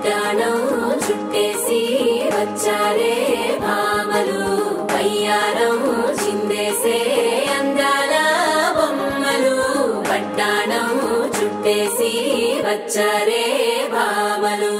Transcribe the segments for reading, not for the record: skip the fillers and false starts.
వడ్డాణం చుట్టేసి వచ్చారే భామలు వయ్యారం చిందేసే అందాల బొమ్మలు వడ్డాణం చుట్టేసి వచ్చారే భామలు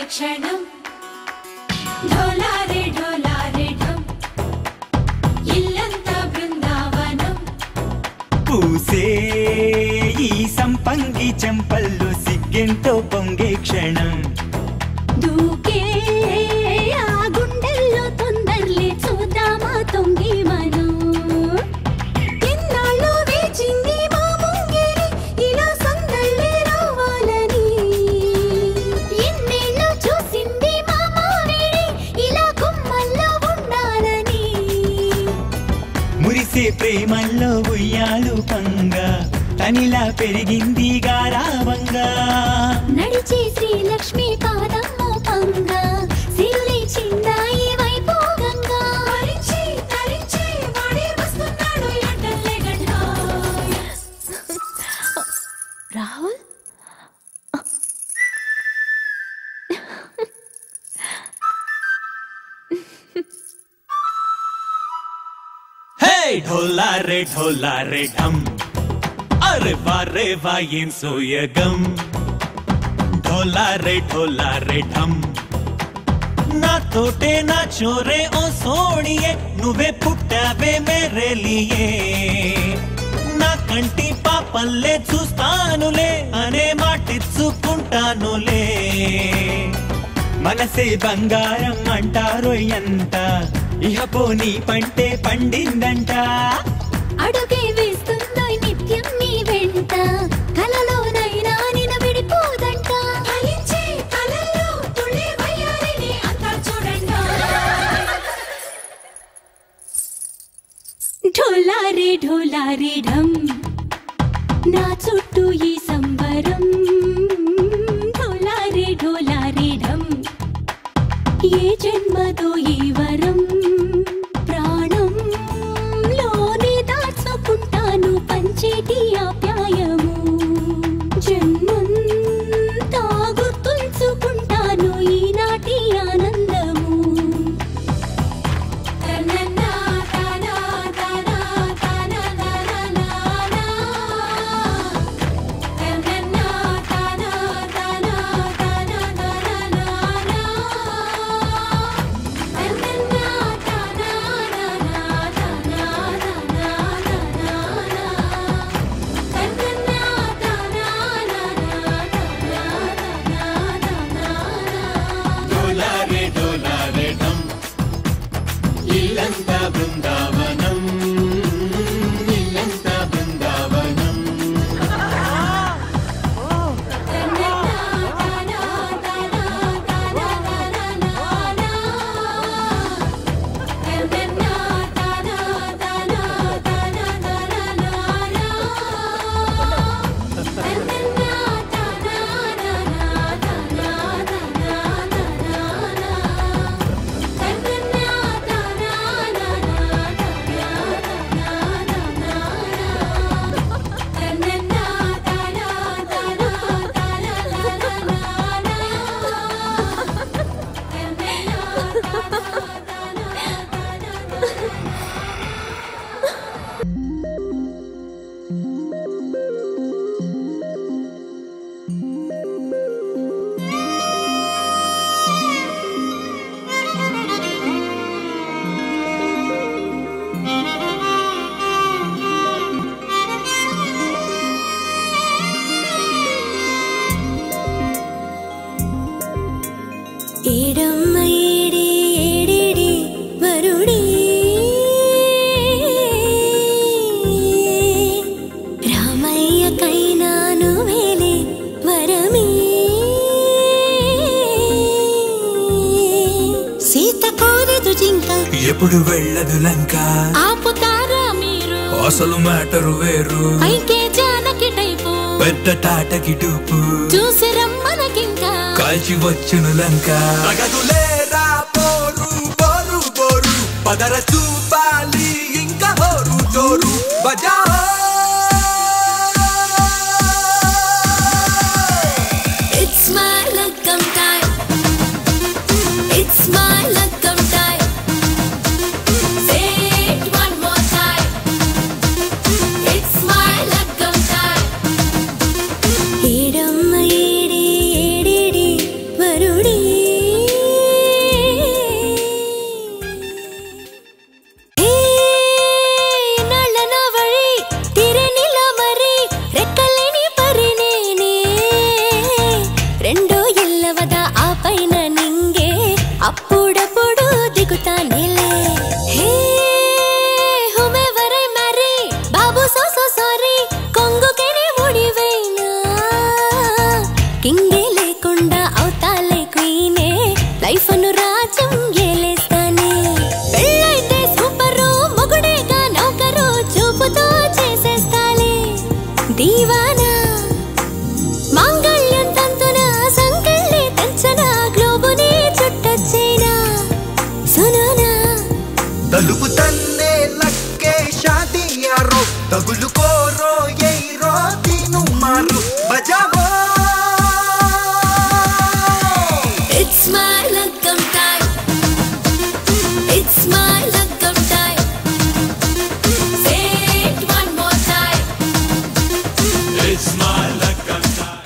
క్షణం ఢోలారే ఢోలారే ఢం ఇల్లంతా బృందావనం పూసే ఈ సంపంగి చెంపల్లో సిగ్గెంతో పొంగే క్షణం దూకే ఆ గుండెల్లో తొందరలే చూద్దామా తొంగి మనం ఎన్నాళ్ళు వేచింది మా ముంగిరి ఇలా సందళ్ళే రావాలని ఎన్నేళ్ళు చూసింది మా మావిడి ఇలా కురిసే ప్రేమల్లో ఉయ్యాలు పంగా తనిలా పెరిగింది గారావంగా నడిచే శ్రీలక్ష్మి పాదమ్మో పంగా సిరులే చిందాయి వైభోగంగా తరించి తరించి వాడే వస్తున్నాడు ఎండలే గంట రాహుల్ హే ఢోలా రే ఢమ్ అరే వా ఏం సోయగం ఢోలా రే ఢమ్ నాతోటే నా చోరే ఓ సోణియే నువ్వే పుట్టావే మేరే లియే నా కంటి పాపల్లే చూస్తానులే అనే మాటిచ్చుకుంటానులే మనసే బంగారం అంటారో ఎంత ఇహ పోనీ పంటే పండిందంట అడుగే వేస్తుందో నిత్యం నీ వెంట కలలోనైనా నిన్ను విడిపోదంట ఫలించే కలల్లో తుళ్ళే వయ్యారిని అంతా చూడండి ఢోలా రే ఢమ్ నా చుట్టూ ఈ సంబరం ఢోలా రే ఢమ్ ఏ జన్మదో ఈ వరం ప్రాణంలోనే దాచుకుంటాను పంచేటి ఆప్యాయము జన్మంతా గుర్తుంచుకుంటాను ఈనాటి ఆనందము ఎప్పుడు వెళ్ళదు లంక ఆపుతారా మీరు అసలు మ్యాటర్ వేరు పైకే జానకి టైపు పెద్ద తాటకి టూపు చూసి రమ్మనకింకా కాల్చి వచ్చును లంక తగదులేరా పోరు పోరు పోరు పదర చూపాలి ఇంకా హోరు జోరు బజా It's my luck'em time. It's my luck'em time. Say it one more time. It's my luck'em time. Edamma edi edidi varudi. Hey nallana vali tirenila mari rekkaleni parinene. రెండో ఎల్లవద ఆ పైన నింగే అప్పుడప్పుడు దిగుతానేలే హే హుమెవరై మరి బాబు సో సారీ కొంగుకెనే ముడివైనా కింగే లేకుండా అవుతాలే క్వీనే లైఫ్ అను రాజ్యం ఏలేస్తానే పెళ్ళైతే super మొగుడేగా నౌకరు తగులుకోరో aero తీను మారు బజావో. It's my lagam time. It's my lagam time. Say it one more time. It's my lagam time.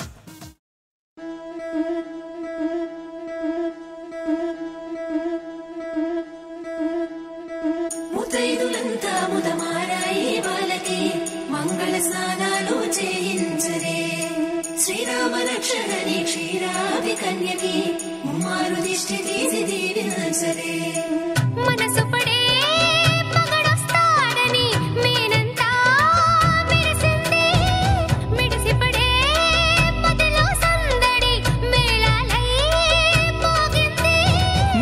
ముతైదులంతా ముదమారాయి వాళ్ళకి మంగళ స్నానాలు చేయించరే. శ్రీరామ రక్షణని క్షీరాది కన్యకి ముమ్మారు దిష్టి తీసి దీవించరే. మనసు పడే మగడొస్తాడని మేనంతా మెరిసింది. మిడిసి పడే పదిలో సందడి మేళాలై మోగింది.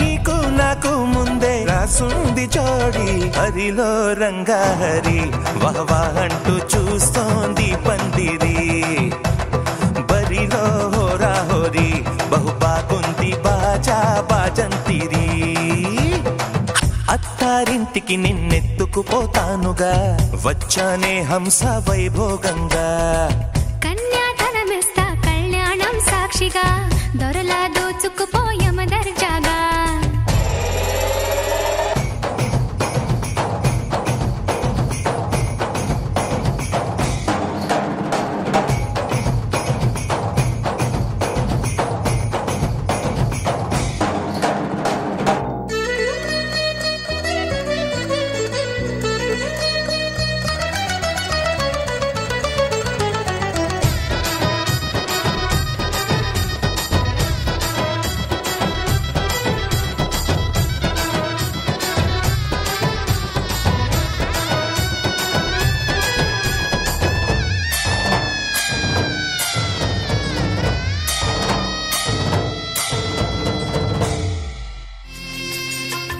నీకు నాకు ముందే రాసుంది జోడి హరిలో రంగాహరి వహవా అంటూ చూస్తోంది పందిరి. బరిలో హోరా హోరి బహు బాగుంది బాజా బాజంతిరి. అత్తారింటికి నిన్నెత్తుకుపోతానుగా వచ్చానే హంస వైభోగంగా. కన్యాధనమిస్తా కళ్యాణం సాక్షిగా దొరలా దోచుకుపోయమ దర్జాగా.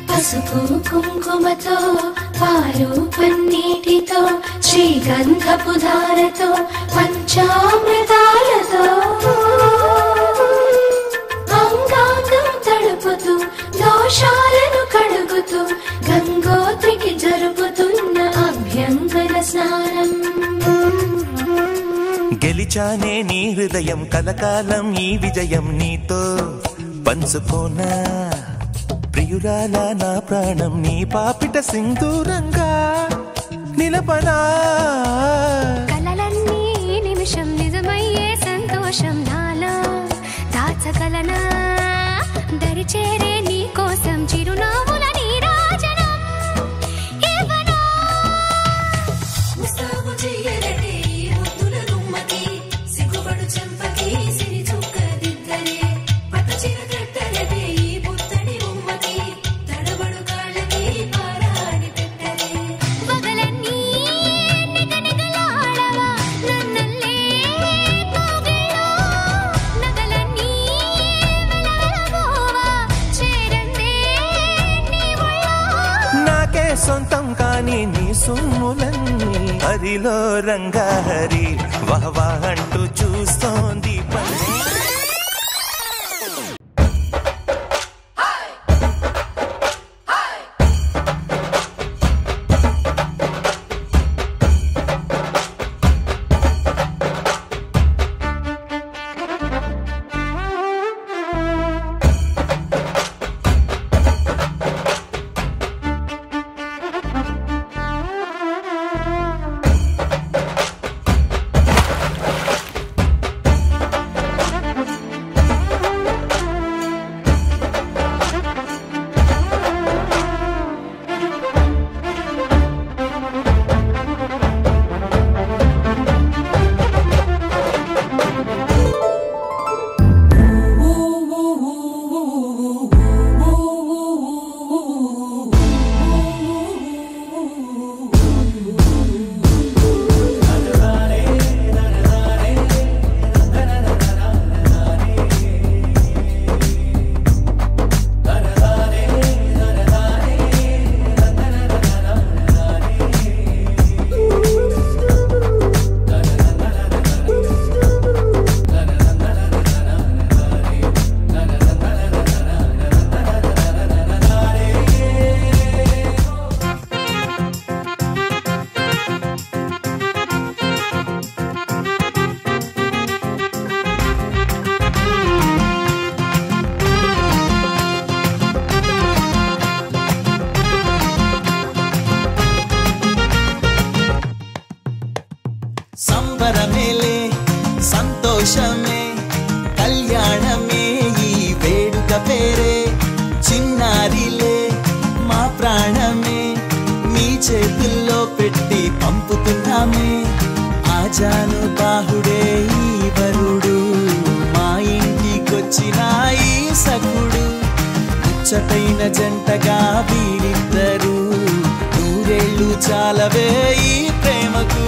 పసుపు కుంకుమతో పాలు పన్నీటితో శ్రీగంధపు ధారతో పంచామృతాలతో అంగాంగం తడుపుతూ దోషాలను కడుగుతూ గంగోత్రికి జరుపుతున్న అభ్యంగన స్నానం. గెలిచానే నీ హృదయం కలకాలం ఈ విజయం నీతో పంచుకోనా. ప్రియురాలా నా ప్రాణం నీ పాపిట సింధూరంగా నిలపనా. కలలన్నీ నిమిషం నిజమయ్యే సంతోషం నాలో దాచగలనా. దరిచేరే నీ కోసం చిరునవ్వుల నీరాజనం ఇవ్వనా. ముస్తాబు చెయ్యరటే ఈ ముద్దుల గుమ్మకి సిగ్గుపడు చెంపకి సిరి చుక్క దిద్దరే. పట్టు చీర కట్టరటే ఈ బుత్తడి బొమ్మకి తడబడు కాళ్ళకి పారాడి పెట్టరే. పగలన్నీ నిగనిగలాడవా నన్నల్లే కోగిలో. నగలన్నీ వెలవెలబోవా చేరందే నీ ఒళ్ళో. నాకే సొంతం కాని నీ సొమ్ములన్నీ హరిలో రంగాహరి వహవా అంటూ చూస్తోంది పందిరి. చేతుల్లో పెట్టి పంపుతున్నామే ఆజాను బాహుడే ఈ వరుడు మా ఇంటికొచ్చిన ఈ సఖుడు ముచ్చటైన జంటగా వీరిద్దరు నూరేళ్ళు చాలవే ఈ ప్రేమకు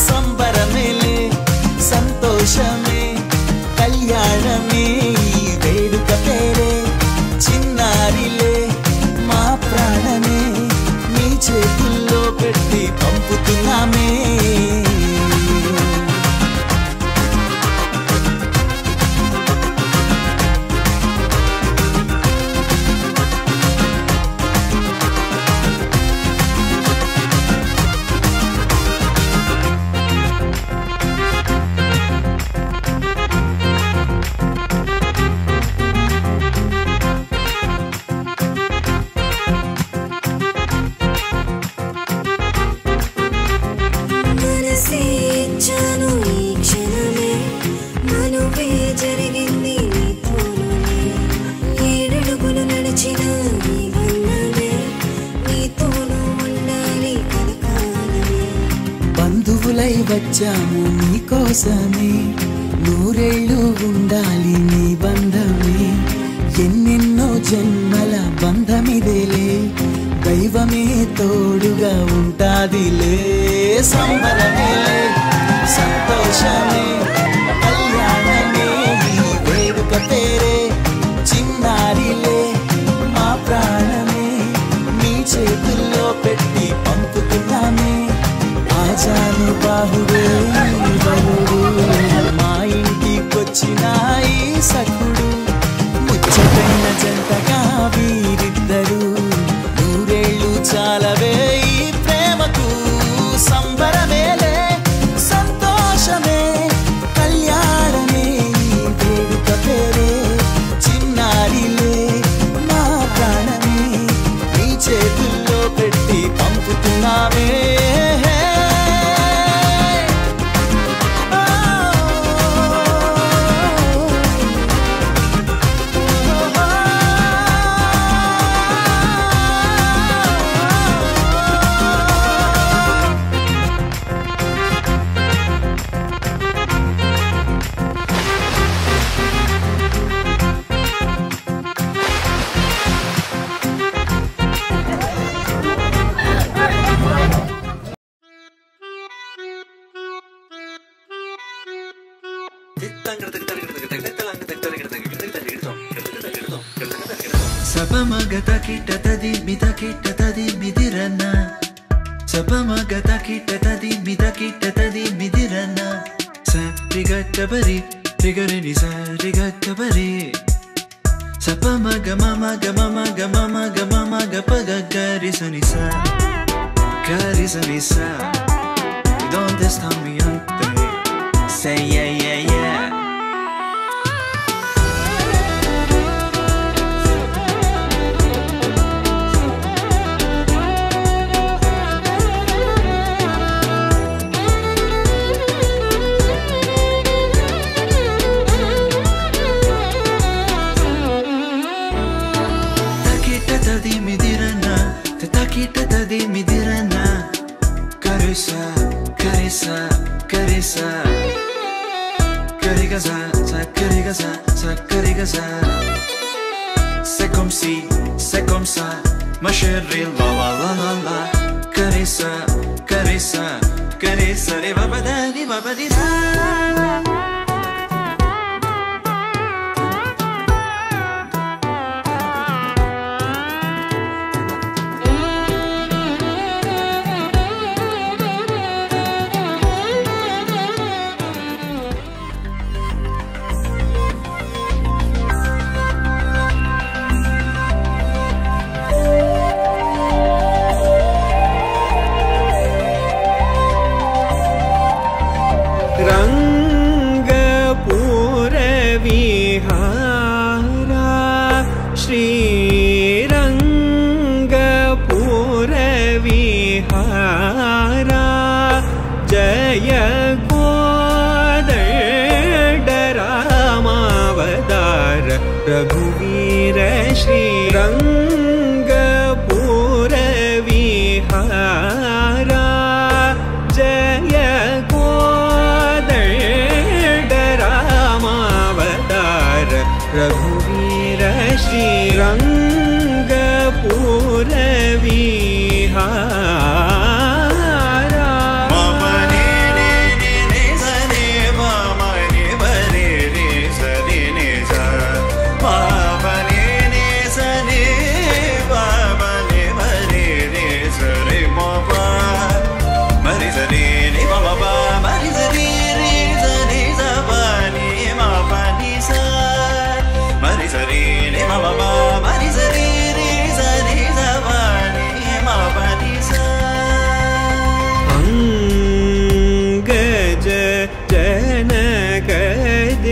సంబరమేలే సంతోషమే కళ్యాణమే ఈ వేడుక పేరే చిన్నారిలే మా ప్రాణమే నీ చేతుల్లో పెట్టి పంపుతున్నామే బంధువులై వచ్చాము నీకోసమే నూరేళ్ళు ఉండాలి నీ బంధమే ఎన్నెన్నో జన్మల బంధమిదేలే దైవమే తోడుగా ఉంటాదిలే సంబరమేలే సంతోషమే కళ్యాణమే ఈ వేడుక పేరే చిన్నారిలే మా ప్రాణమే నీ చేతుల్లో పెట్టి పంపుతున్నామే ఆజాను బాహుడే వరుడు మా ఇంటికొచ్చిన ఈ సఖుడు ముచ్చటైన జంటగా వీరిద్దరు నూరేళ్ళు చాలవే ఈ ప్రేమకు సంబరమేలే సంతోషమే కళ్యాణమే ఈ వేడుక పేరే చిన్నారిలే మా ప్రాణమే నీ చేతుల్లో పెట్టి పంపుతున్నామే Sapamagata kittatadi mida kittatadi midirana Sapamagata kittatadi mida kittatadi midirana Sa rigattabari rigarini sa rigattabari Sapamaga mama ga mama ga mama ga mama ga paga garisani sa garisani sa Donde sta mi ante Say yeah yeah yeah Takittatadi midirana Carissa, carissa, carissa Carigaza, sa carigaza, sa carigaza C'est comme ça Ma chérie, la la la la la Carissa, carissa, carissa Riva badani, va badisa रघुवीर श्रीरंगपुर विहार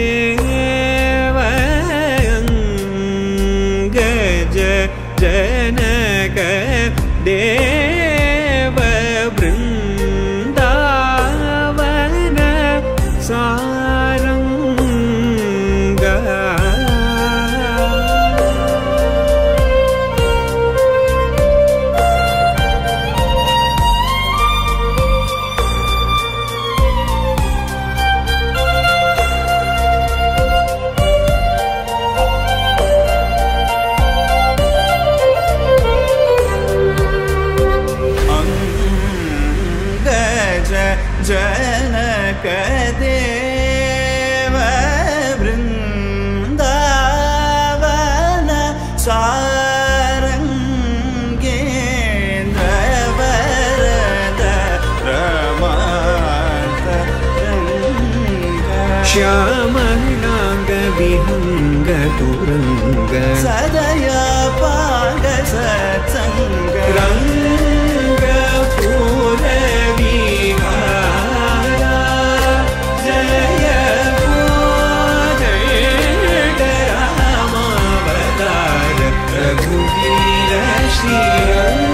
जनक देव वृंदावन सारंगा जनक देव वृंदावन सारंगेन्द्र वरद रमान्त श्यामनांग विहंग तुरंग सदया पाग सत्संग रंग पूरवी रघुवीर श्रीरंग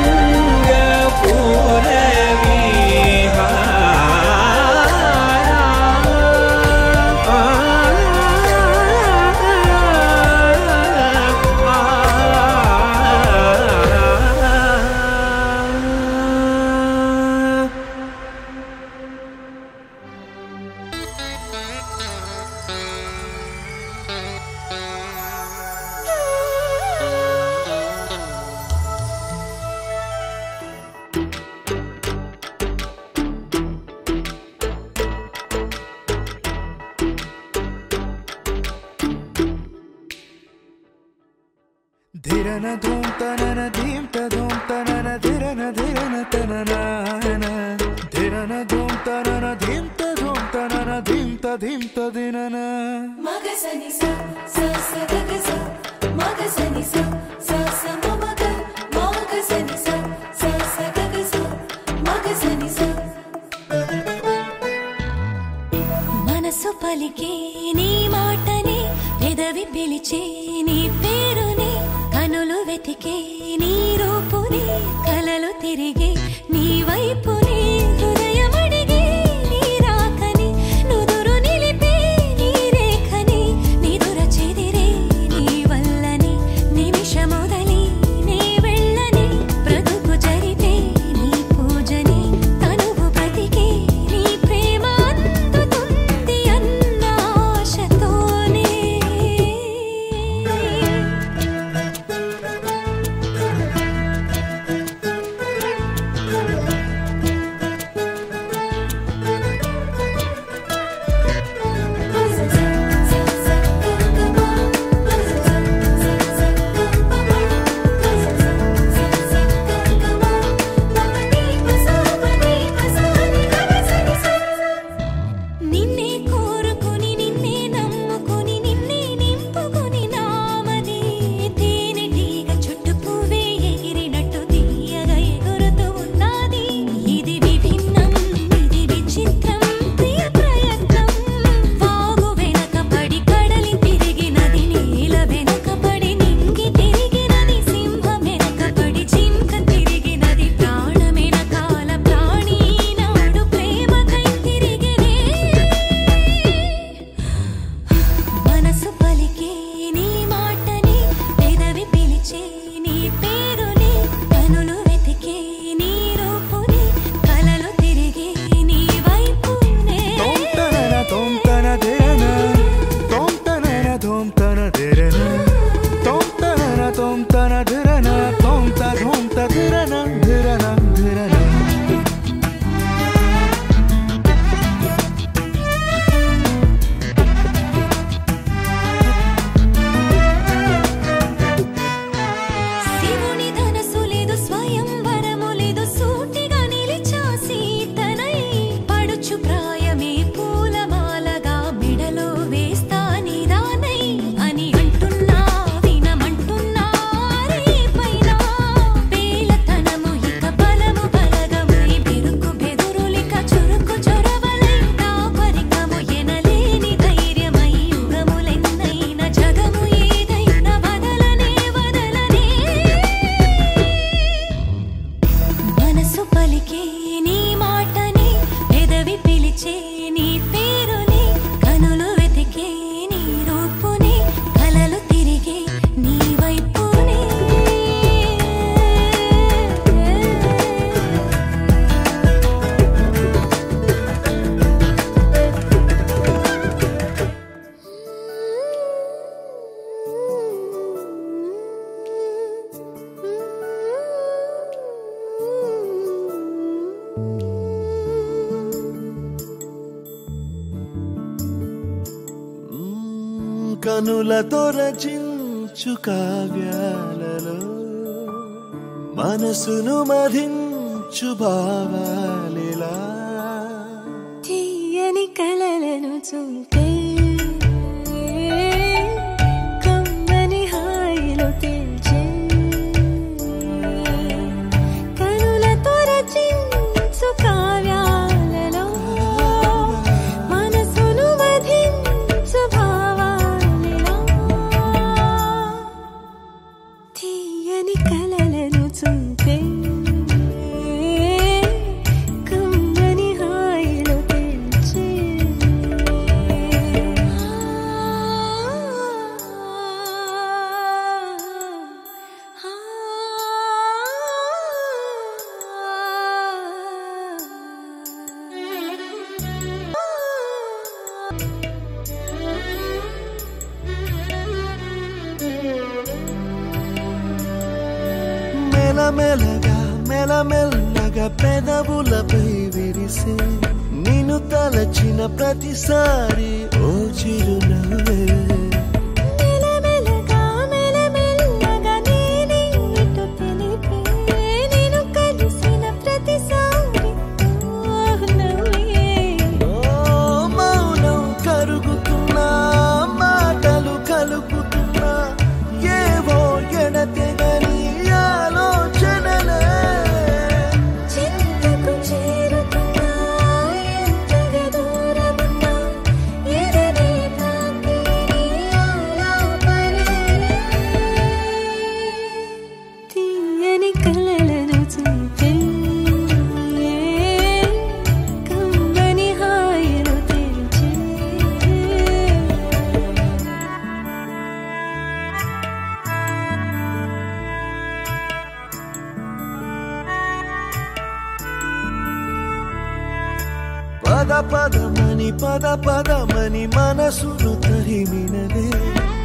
धिरन धूम तनन धीम तधूम तनन धिरन धिरन तनन धिरन धूम तनन धीम तधूम तनन धीम तधीम तदिनन मगसनि सा सा सा गगसा मगसनि सा सा सा मग मगसनि सा सा सा गगसा मगसनि सा మనసు పలికే నీ మాటనే ఎదవి పిలిచే నీ పేరునే కనులు వెతికే నీ రూపునే కలలు తిరిగే నీ వైపునే హృదయం అడిగే నీ రాకని నుదురు నిలిపే నీ రేఖని నిదుర చెదిరే నీ వల్లని నిమిషమొదలి నీ వెళ్ళని బ్రతుకు జరిపే నీ పూజని తనువు బ్రతికే నీ ప్రేమ అందుతుంది అన్న ఆశతోనే నిన్నే కోరుకుని నిన్నే నమ్ముకుని నిన్నే నింపుకుని నామది తేనెటీగ చుట్టూ పువ్వే ఎగిరినట్టు తీయగా ఎగురుతూ ఉన్నది ఇది విభిన్నం ఇది విచిత్రం ప్రియ ప్రయత్నం వాగు వెనకపడి కడలి తిరిగినది నీల వెనకపడి నింగి తిరిగినది సింహం వెనకపడి జింక తిరిగినది ప్రాణమెనకాల ప్రాణి నాడు ప్రేమకై తిరిగినే మనసు పలికే నీ మాటనే పెదవి పిలిచే నీ పేరునే కనులు వెతికే నీ రూపునే కలలు తిరిగే నీ వైపునే తోం తన ధిరన తోం తనన తోం తన ధిరన తోం తనన తోం తన ధిరన తోం త ధోం ధిరనా ధిరనా ధిరనా శివుని ధనసు లేదు స్వయం వరము లేదు సూటిగా నిలిచా సీతనై పడుచు ప్రాయమే పూలమాలగా మెడలో వేస్తా నీదానై అని అంటున్నా వినమంటున్నా రేపైనా పేలతనము ఇక బలము బలగమై బెరుకు బెదురులిక చురుకు చొరవలై దాపరికము ఎనలేని ధైర్యమై యుగములెన్నైన జగము ఏదైనా వదలనే వదలనే మనసు పలికే నీ మాటని పెదవి పిలిచే నీ పేరుని కనులు వెతికే నీ రూపుని కలలు తిరిగే నీ వైపునే కనులతో రచించు కావ్యాలలో మనసును మధించు భావాలిలా తీయని కలలను చూపే కమ్మని హాయిలో తేల్చే కనులతో రచించు కావ్యాలలో మనసును వధించు భావాలిలా తీయని కలలను చూపే కమ్మని హాయిలో తేల్చే మెలమెలగా మెలమెల్లగా పెదవులపై విరిసే నిన్ను తలచిన ప్రతిసారి ఓ చిరునవ్వే మెలమెలగా మెలమెల్లగా నేనే ఇటు తెలిపే నేను కలిసిన ప్రతిసారి నవ్వే ఓ మౌనం కరుగుతున్నా మాటలు కలుపుతున్నా ఏవో ఎడతెగని ఆలోచనలే చింతకు చేరుతున్నా ఎంతగా దూరమున్నా ఎదనే తాకి ఆలాపనే తీయని కలలను చూపే కమ్మని హాయిలో తేల్చే పద పదమని మనసును తరిమినదే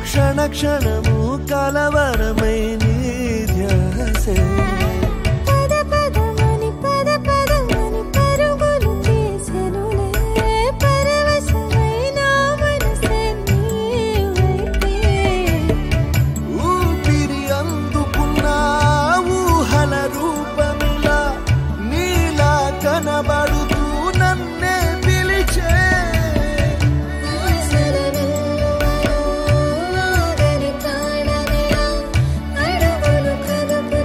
క్షణ క్షణము కలవరమై నీ ధ్యాసే పద పదమని పరుగులు చేసెనులే పరవశమై నా మనసే నీ వైపే ఊపిరి అందుకున్న ఊహల రూపమిలా నీలా కనబడుతూ నన్నే పిలిచే ఆసర వెల్లువలో ఆగని ప్రాణమిలా అడుగులు కదుపు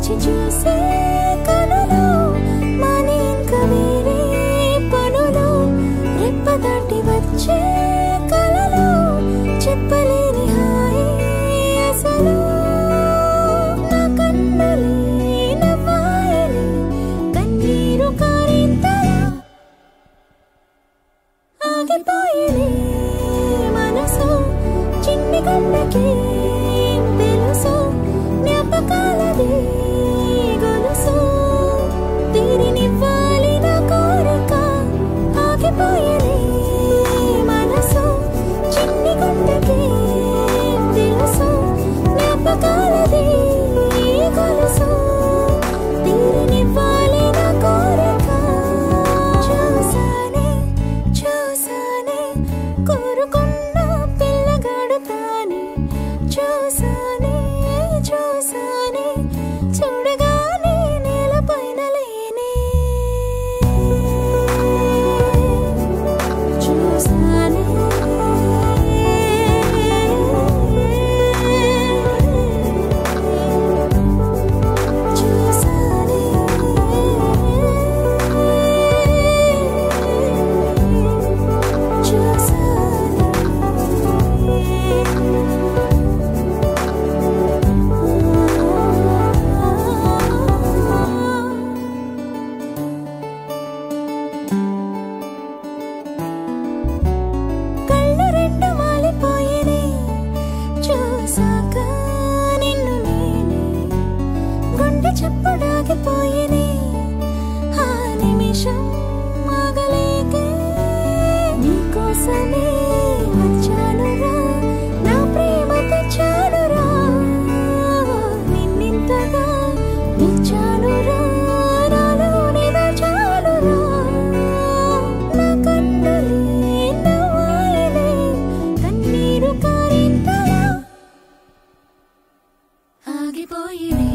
వేచి చూసే కనులు మాని ఇంక వేరే పనులు రెప్ప దాటి వచ్చే కలలు చెప్పలేని హాయి అసలు నా కన్నులే నవ్వాయని కన్నీరు కారింతలా ఆగిపోయేది మనసు చిన్ని గంటకి తెలుసు జ్ఞాపకాలది గొలుసు తీరినివ్వాలి నా కోరిక ఆగిపోయేది మనసు చిన్ని గంటకి తెలుసు జ్ఞాపకాలది గొలుసు తీరినివ్వాలి నా కోరిక చూసానే చూసానే కోరుకున్న పిల్లగాడు తానే చూసానే చూసానే చూడగానే నేలపైన లేనే చూసానే కళ్ళు రెండు వాలిపోయేనే చూసాక నిన్ను నేనే గుండె చప్పుడాగిపోయేనే ఆ నిమిషం ఆగలేకే నీకోసమే వచ్చానురా నా ప్రేమ తెచ్చానురా నిన్నింతగా నిచ్చానురా నాలోనే దాచానురా నా కన్నులే నవ్వాయనే కన్నీరు కారింతలా ఆగిపోయేనే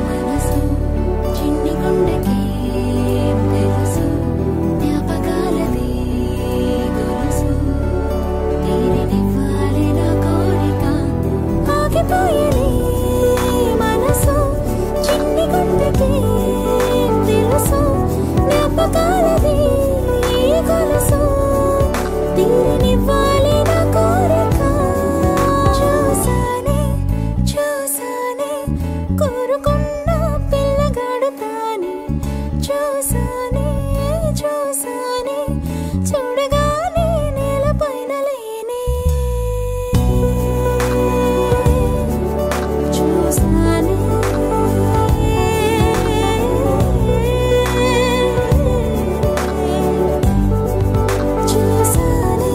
మనసు చిన్ని గుండెకి తెలుసు జ్ఞాపకాలది గొలుసు తీరినివ్వాలి నా కోరిక ఆగిపోయేనే మనసు చిన్ని గుండెకి తెలుసు జ్ఞాపకాలది గొలుసు తీరినివ్వాలి నా కోరిక చూసానే చూసానే కోరుకున్న పిల్లగాడు తానే చూసానే చూసానే చూడగానే నేలపైన లేనే చూసానే చూసానే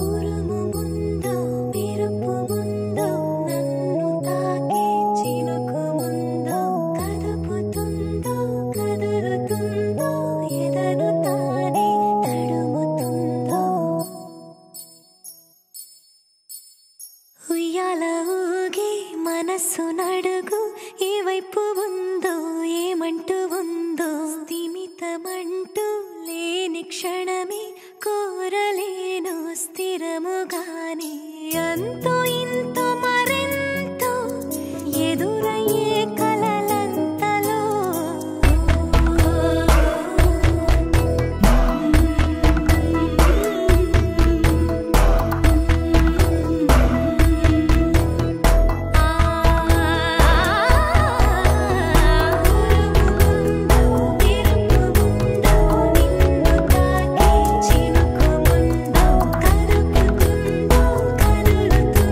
ఉరుము ముందో మెరుపు ముందో నన్ను తాకే చినుకు ముందో కదుపుతుందో కదులుతుందో ఎదను తానే తడుముతుందో ఉయ్యాల ఊగి మనస్సు నడుగు ఏ వైపు ఉందో ఏమంటూ ఉందో స్థిమితమంటూ లేని క్షణమే కోరలేను స్థిరముగానే అంతో ఇంతో మరెంతో ఎదురయ్యే కలలంతలో చినుకు ముందో కదుపుతుందో కదులుతుందో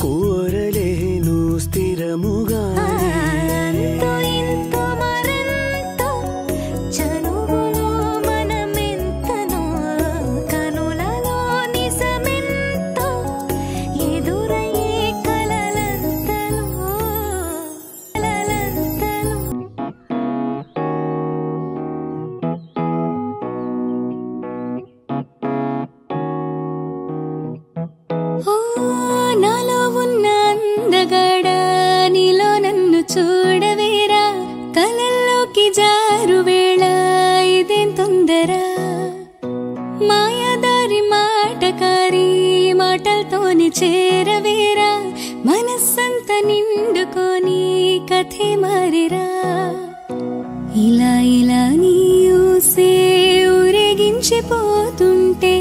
కోరలేను స్థిరముగా అంతో ఇంతో మరెంతో చనువులో మనమెంతనో కనులలో నిజమెంతో ఎదురయ్యే కలలంతలో ఓ నాలో ఉన్న అందగాడ నీలో నన్ను చూడవేరా కలల్లోకి జారు వేళ ఇదేం తొందర మాయాదారి మాటకారి మాటలతోని చేరవేరా మనస్సంత నిండుకొని కథే మారిరా ఇలా ఇలా నీ ఊసే ఊరేగించిపోతుంటే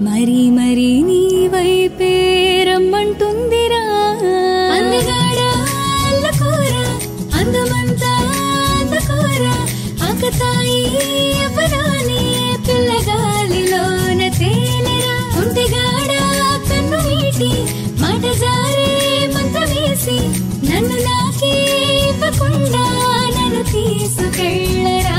మరి మరి నీ వైపే రమ్మంటుందిరా అందగాడా అల్లకోరా అందమంతా అందుకోరా ఆకతాయి ఎవరాని పిల్లగాలిలోన తేలిరా ఒంటిగాడా కన్ను నీటి మాట జారే మంత్ర వేసి నన్ను నాకే ఇవ్వకుండా నన్ను తీసుకెళ్ళరా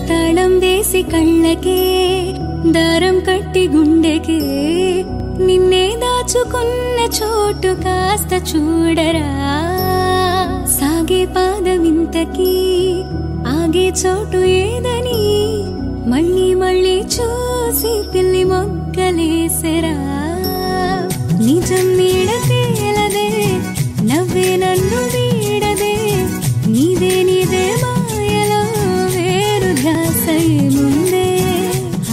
తాళం వేసి కళ్ళకే దారం కట్టి గుండెకే నిన్నే దాచుకున్న చోటు కాస్త చూడరా సాగే పాదవింతకి ఆగే చోటు ఏదని మళ్ళీ మళ్ళీ చూసి పిల్లి మొగ్గలేసరా నిజం నీడ తేలదే నవ్వే నన్ను వీడదే నీదే నీదే మాయలో వేరు ధ్యాస ముందే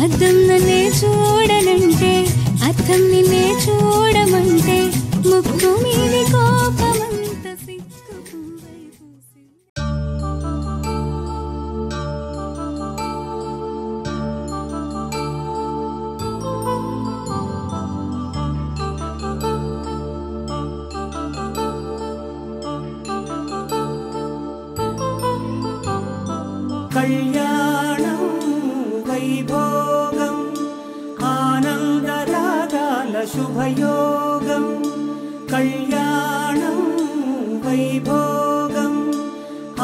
అద్దం నన్నే చూడనంటే అర్థం నిన్నే చూడమంటే ముక్కు మీది కోపమంత సిక్కు పువ్వై పూసి కళ్యాణం వైభోగం ఆనందరాగాల శుభయోగం కళ్యాణం వైభోగం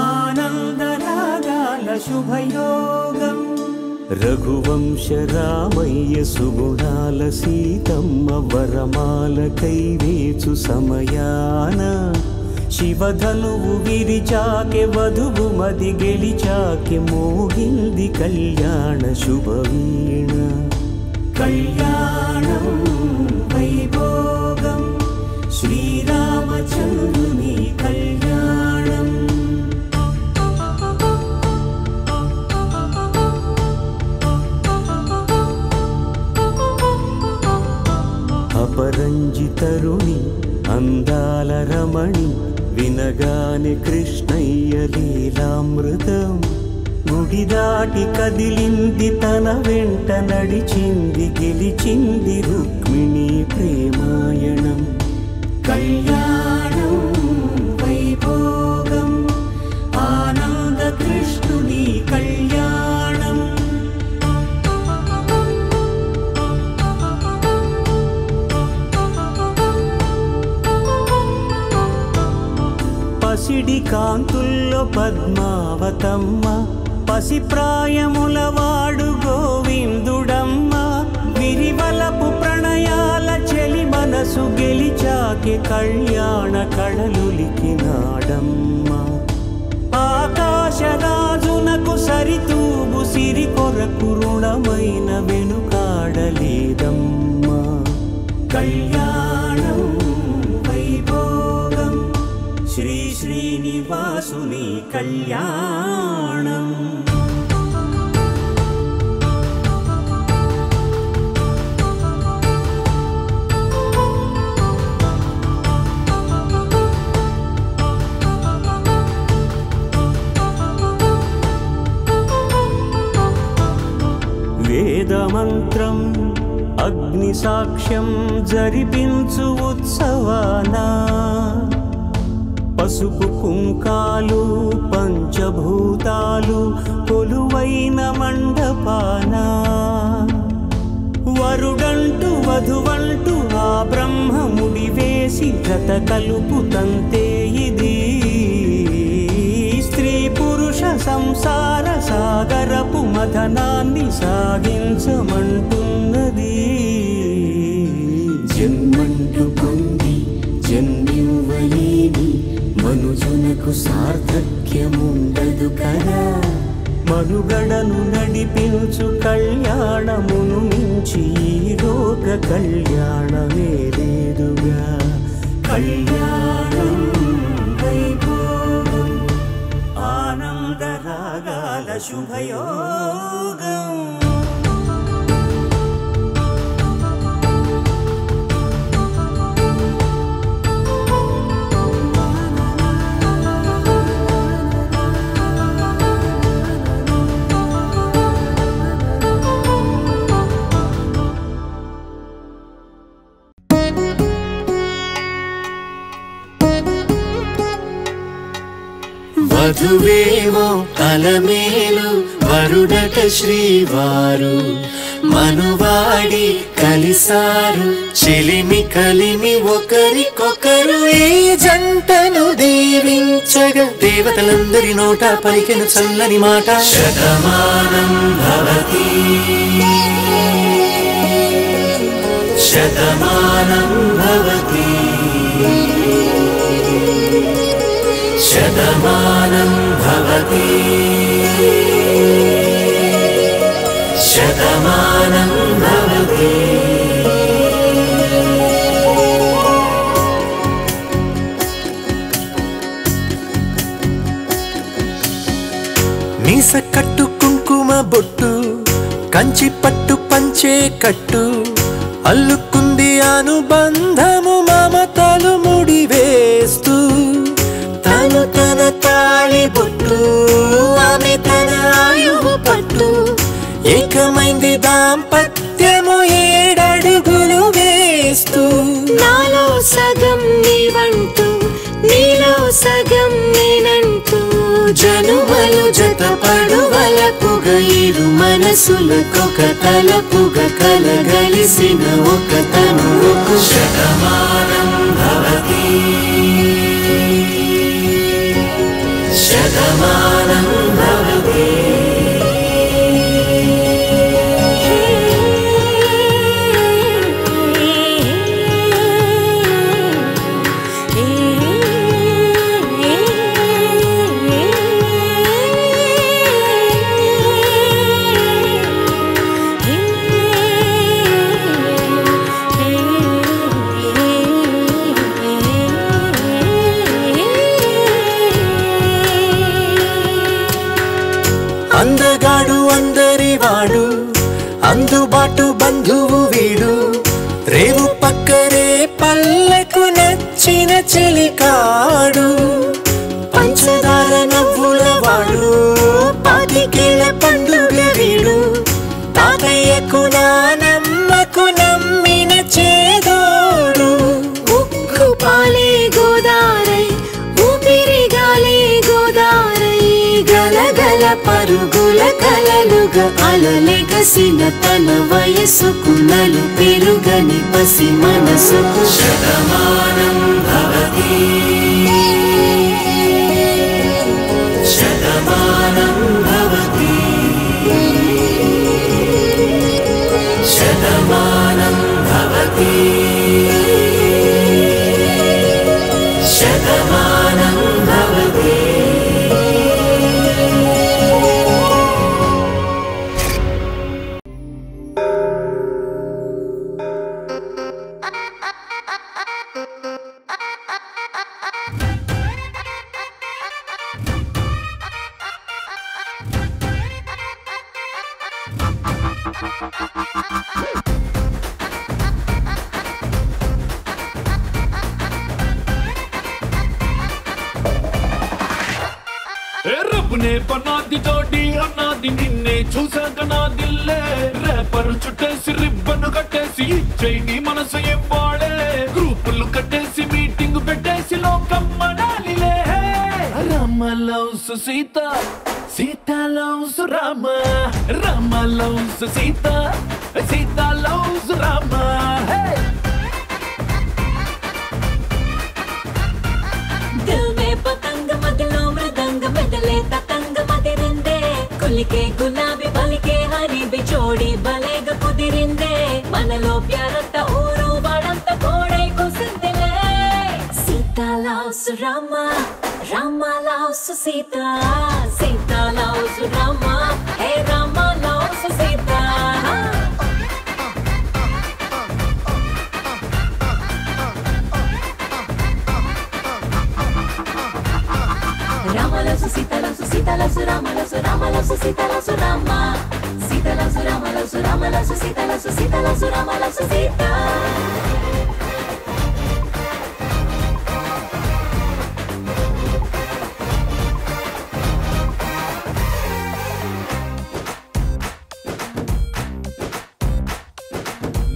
ఆనందరాగాల శుభయోగం రఘువంశ రామయ్య సుగుణాల సీతమ్మ వరమాల కైవేచు సమయాన శివధనువు విరిచాకె వధువు మది గెలిచాకె మోగింది కళ్యాణ శుభవీణ కళ్యాణం వైభోగం శ్రీరామచంద్రుని కళ్యాణం అపరంజి తరుణి అందాల రమణి వినగానే కృష్ణయ్య లీలామృతం గుడి దాటి కదిలింది తన వెంట నడిచింది గెలిచింది రుక్మిణి ప్రేమాయణం కళ్యాణం వైభోగం ఆనంద కృష్ణుని కళ్యాణం పసిడి కాంతుల్లో పద్మావతమ్మ పసిప్రాయముల వాడు గోవిందుడమ్మ విరివలపు ప్రణయాల చెలి మనసు గెలిచాకె కళ్యాణ కళలులికినాడమ్మ ఆకాశరాజునకు సరితూబు సిరి కొరకు రుణమైన వెనుకాడలేదమ్మా కళ్యాణం వైభోగం శ్రీ శ్రీనివాసుని కళ్యాణం వేదమంత్రం అగ్ని సాక్ష్యం జరిపించు ఉత్సవాన పసుపు కుంకాలు పంచభూతాలు కొలువైన మండపాన వరుడంటూ వధువంటూ ఆ బ్రహ్మముడి వేసి జత కలుపు తంతే ఇది స్త్రీ పురుష సంసార సాగరపు మథనాన్ని సాగించమంటున్నది. జన్మంటూ పొంది జన్మివ్వలేని మనుజునకు సార్థక్యముండదు కదా. మనుగడను నడిపించు కళ్యాణమును మించి ఈ లోక కళ్యాణమే లేదుగా. కళ్యాణం వైభోగం ఆనందరాగాల శుభయోగం. వధువేమో అలమేలు వరుడట శ్రీవారు మనువాడి కలిసారు చెలిమి కలిమి ఒకరికొకరు ఈ జంటను దీవించగా దేవతలందరి నోట పలికెను చల్లని మాట. శతమానం భవతి శతమానం భవతి శతమానం భవతి శతమానం భవతి. మీస కట్టు కుంకుమ బొట్టు కంచి పట్టు పంచే కట్టు అల్లుకుంది అనుబంధము మమతలు ముడివేస్తూ తను తన తాళి బొట్టు ఆమె తన ఆయువు పట్టు ఏకమైంది దాంపత్యము 7 అడుగులు వేస్తూ. నాలో సగం నీవంటూ నీలో సగం నేనంటూ జనుమలు జతపడువలపుగ ఇరు మనసులకొక తలపుగ కలగలిసిన ఒక తనువుకు. శతమానం భవతి శతమానం భవతి అందగాడు అందరివాడు అందుబాటు బంధువు వీడు రేవు పక్కరే పల్లెకు నచ్చిన చెలికాడు పంచదార నవ్వుల వాడు 25 ఏళ్ల పండుగ వీడు తాతయ్యకు నానమ్మకు నమ్మిన చేదోడు. ఉక్కు పాలే గోదారై ఊపిరిగాలే గోదారై గలగల పరుగుల కలలుగా అలలెగసిన తన వయసుకు నలు పెరుగని పసి మనసుకు. శతమానం భవతి శతమానం భవతి శతమానం భవతి శతమానం భవతి. रब ने बना दी जोड़ी अन्ना दी निन्ने चूसा गना दी కౌగిల్లే రేపరు చుట్టేసి రిబ్బను కట్టేసి ఇచ్చేయి మనసు ఇవ్వాడే గ్రూపులు కట్టేసి మీటింగ్ పెట్టేసి లోకం మనాలిలే Rama loves Sita Sita loves Rama Rama loves Sita Sita loves Rama दिल में पतंग मदलो मृदंग बदले ततंग मदिरिंदे कुलिके गुलाबी बलिके हरी बिचोड़ी बलेग कुदिरिंदे मनलो प्यारंत ऊरू वाडंत कोडै कुसिंदिले Sita loves Rama Rama loves Sita Sita loves Rama हे Rama loves Sita Sita loves Sita loves Rama loves Rama loves Sita loves Rama Sita loves Rama loves Rama loves Sita loves Sita loves Rama loves Sita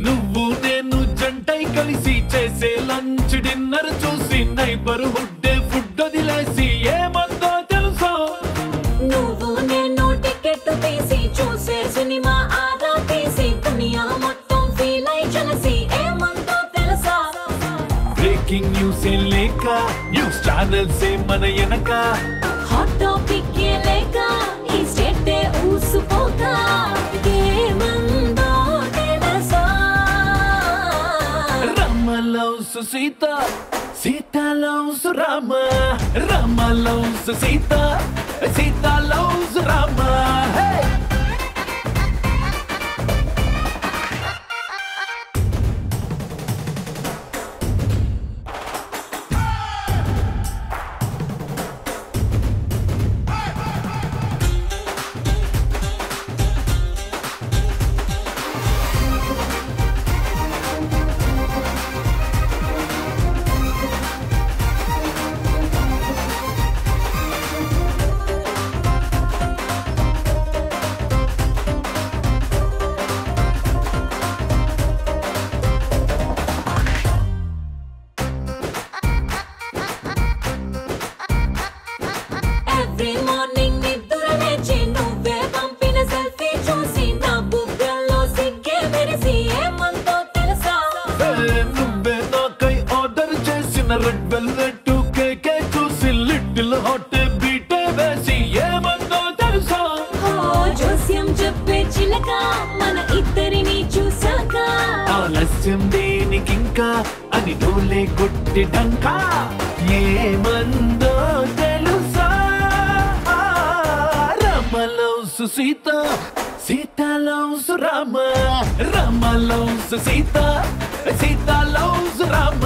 నువ్వు నేను జంటై కలిసి చేసే లంచ్ డిన్నర్ చూసి నైబర్హుడ్ ఫుడ్ వదిలేసి ఏమందో తెలుసా నువ్వు నేను టికెట్ తీసి చూసే సినిమా ఆరా తీసి దునియా మొత్తం ఫీల్ అయి చలసి ఏమందో తెలుసా బ్రేకింగ్ న్యూస్ లేక న్యూస్ ఛానల్స్ మన వెనక హాట్ టాపిక్ లేక ఈ స్టేట్ ఊసుపోక ఏమందో తెలుసా Rama loves Sita Sita loves Rama Rama loves Sita Sita loves Rama every morning నిద్ర లేచి నువ్వే పంపిన సెల్ఫీ చూసి నా బుగ్గల్లో సిగ్గే మెరిసి ఏమందో తెలుసా నువ్వే నాకై ఆర్డర్ చేసిన రెడ్ వెల్వెట్ కేకే చూసి లిటిల్ హాట్ బీటే వేసి ఏమందో తెలుసా ఓ జోస్యం చెప్పే చిలక మన ఇద్దరిని చూసాక ఆలస్యం దేనికింకా అని నూలే కొట్టి డంకా ఏమందో తెలుసా Rama loves Sita Sita loves Rama Rama loves Sita Sita loves Rama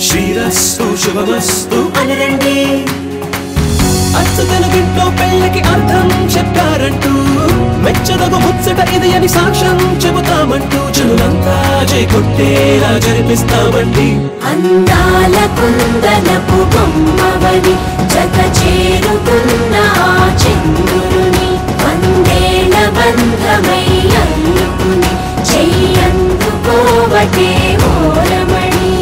శ్రీరస్తు శుభమస్తు అనరండి. అచ్చ తెలుగింట్లో పెళ్ళకి అర్థం చెప్పారంటూ మెచ్చదగు ముచ్చట ఇది మనది అని సాక్ష్యం చెబుతామంటూ జనులంతా చేకొట్టేలా జరిపిస్తామండి. అందాల కుందనపు బొమ్మవని జత చేరుతున్న ఆ చంద్రుని వందేల బంధమై అందుకుని చెయ్యందుకోవటే ఓరమణి.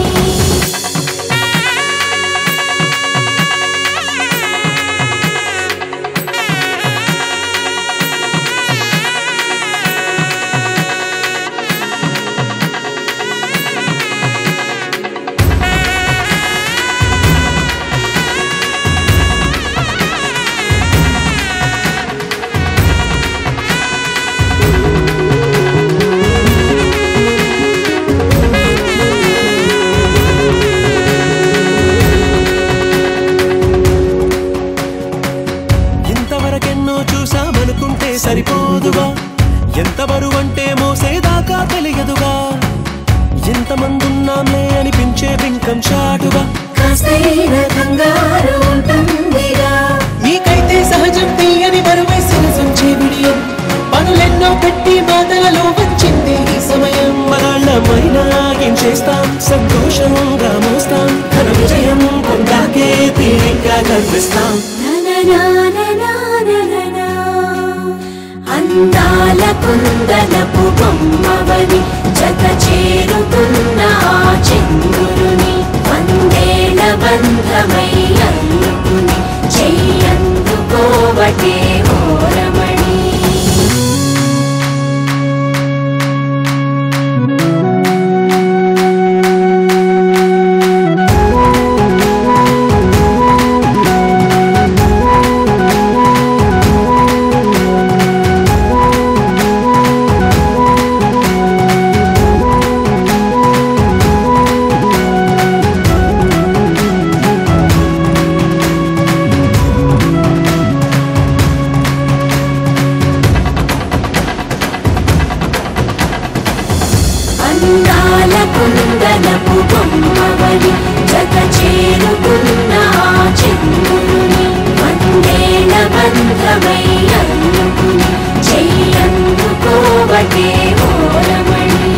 సరిపోదుగా ఎంత బరువంటే మోసేదాకా తెలియదుగా ఎంతమందున్నాంలే అనిపించే బింకం చాటుగా కాస్తైన కంగారు ఉంటుందిగా నీకైతే సహజం తీయని బరువేసిన సంచే విడియం పనులెన్నో పెట్టి బాధలలో వచ్చింది ఈ సమయం మనాళ్ళమైనా ఏం చేస్తాం సంతోషంగా మోస్తాం ఘన విజయం పొందాకే తీరిగ్గా కనిపిస్తాం. అందాల కుందనపు బొమ్మవని జత చేరుతున్న ఆ చంద్రుని వందేల బంధమై అందుకుని చెయ్యందుకోవటే ఓరమణి. అందాల కుందనపు బొమ్మవని జత చేరుతున్న ఆ చంద్రుని వందేల బంధమై అందుకుని చెయ్యందుకోవటే ఓరమణి.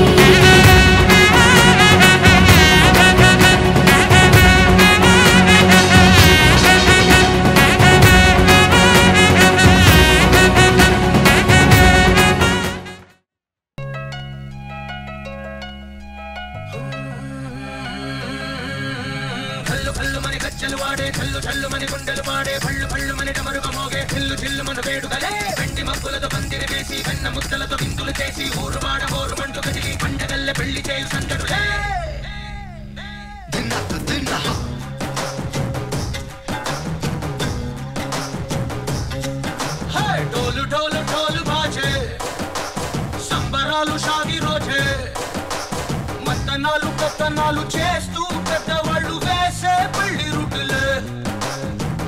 మత్తనాలు చేస్తూ పెద్దవాళ్ళు వేసే పెళ్లి రుటులే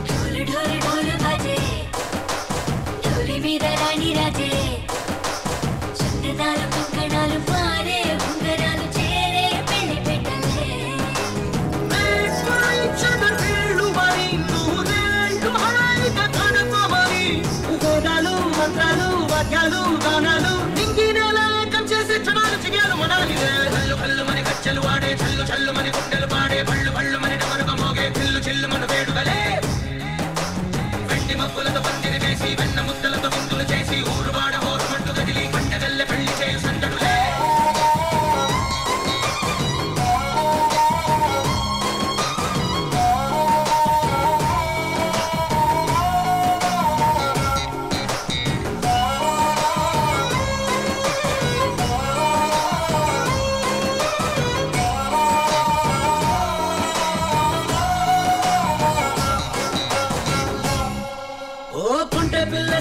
ఢోలు ఢోలు ఢోలు బాజే ఢోలి మీద రాణి రాజే చందనాలు కంకణాలు పారే ఉంగరాలు చేరే పెళ్లి పెట్టలే చదవేళ్ళు మరి నూరేళ్ళు హాయిగా గడపమని గోదాలు మంత్రాలు వాద్యాలు గానాలు ఇంగినేలా ఏకం చేసి క్షణాలు చిగాలు మనాలిలే చల్లు వాడే చల్లు చల్లు మని గుండెలు పాడే పళ్ళు పళ్ళు మని డమరుగ మోగే చిల్లు చిల్లు మన వేడుకలే వెండి మబ్బులతో పందిరి వేసి వెన్న ముద్దలతో విందులు చేసి ఊరు వాడ హోరు మంటు కదిలి పండగల్లె పెళ్లి చేయు సందడులే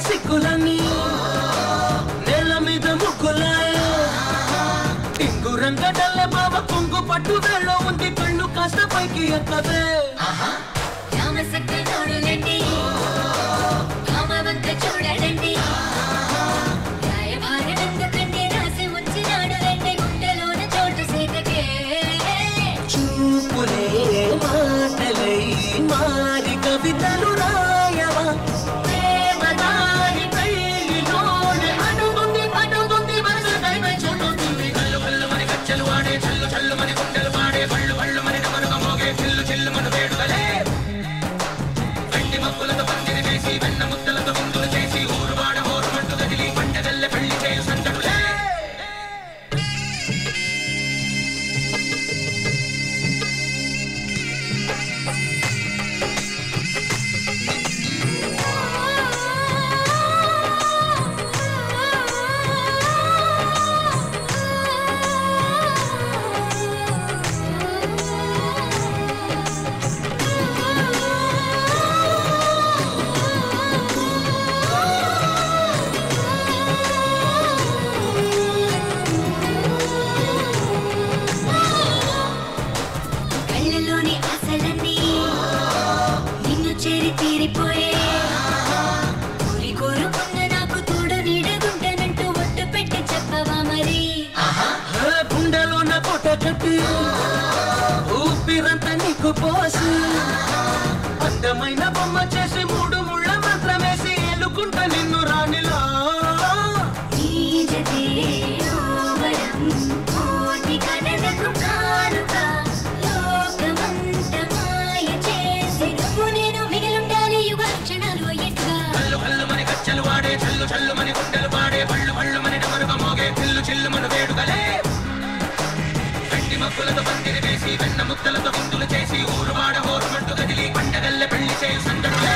సిక్కులన్నీ నేల మీద ముక్కులాయ ఇంగు రంగడల్ల బావ కొంగు పట్టు వేళ్ళ ఉంది కళ్ళు కాస్త పైకి ఎక్కదే చూడండి చూడండి రాయభారమెందుకండి రాసి ఉంచినాడు రెండే గుండెలోన చోటు సీతకే చూపులే మాటలై మారి కవితలు రాయవా ప్రేమదారి పెళ్లిలోనే అనుకుంది పట్టుకుంది పోసి అందమైన బొమ్మ చేసి 3 ముళ్ళ మంత్రమేసి ఎలుకుంట నిన్ను రాణిలా చల్లు మని గుండెలు పాడే పళ్ళు పళ్ళు మని డమరుగ మోగే చిల్లు చిల్లు మన వేడుకలే గట్టి మక్కులతో పందిరి వేసి వెన్న ముద్దలతో గుంతులు చేసి ఊరు వాడ హోరుమంటూ కదిలి పండగల్లె పెళ్లి చేయు సందడులే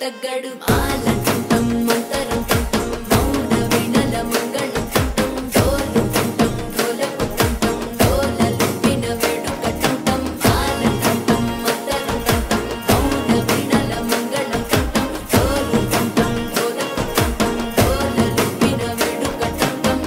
తగ్గడు ఆలంటం మంతరం తంతం మౌన వినల మంగళం తంతం డోలు తంతం డోలకు తంతం డోలలు విన వేడుక తంతం ఆలంటం మంతరం తంతం మౌన వినల మంగళం తంతం డోలు తంతం డోలకు తంతం డోలలు విన వేడుక తంతం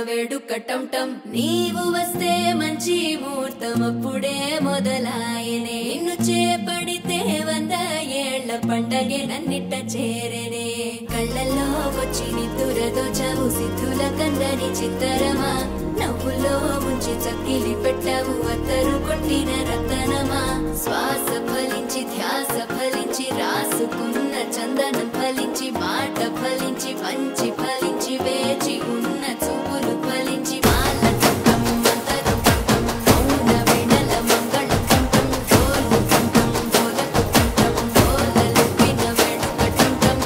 వేడుకటం నీవు వస్తే మంచి ముహూర్తం అప్పుడే మొదలాయనే నిన్ను చేపడితే 100 ఏళ్ల పండగే నన్నిట్ట చేరనే కళ్ళల్లో వచ్చి నిద్దురతో చావు సిద్ధుల కందని చిత్తరమా నవ్వులో ముంచి చక్కిలి పెట్టావు అత్తరు కొట్టిన రతనమా శ్వాస ఫలించి ధ్యాస ఫలించి రాసుకున్న చందనం ఫలించి మాట ఫలించి మంచి ఫలించి వేచి ఉన్న చూపులు ఫలించి మాలటం మంతరం తంతం మౌన వినల మంగళం తంతం డోలు తంతం డోలకు తంతం డోలలు విన వేడుక తంతం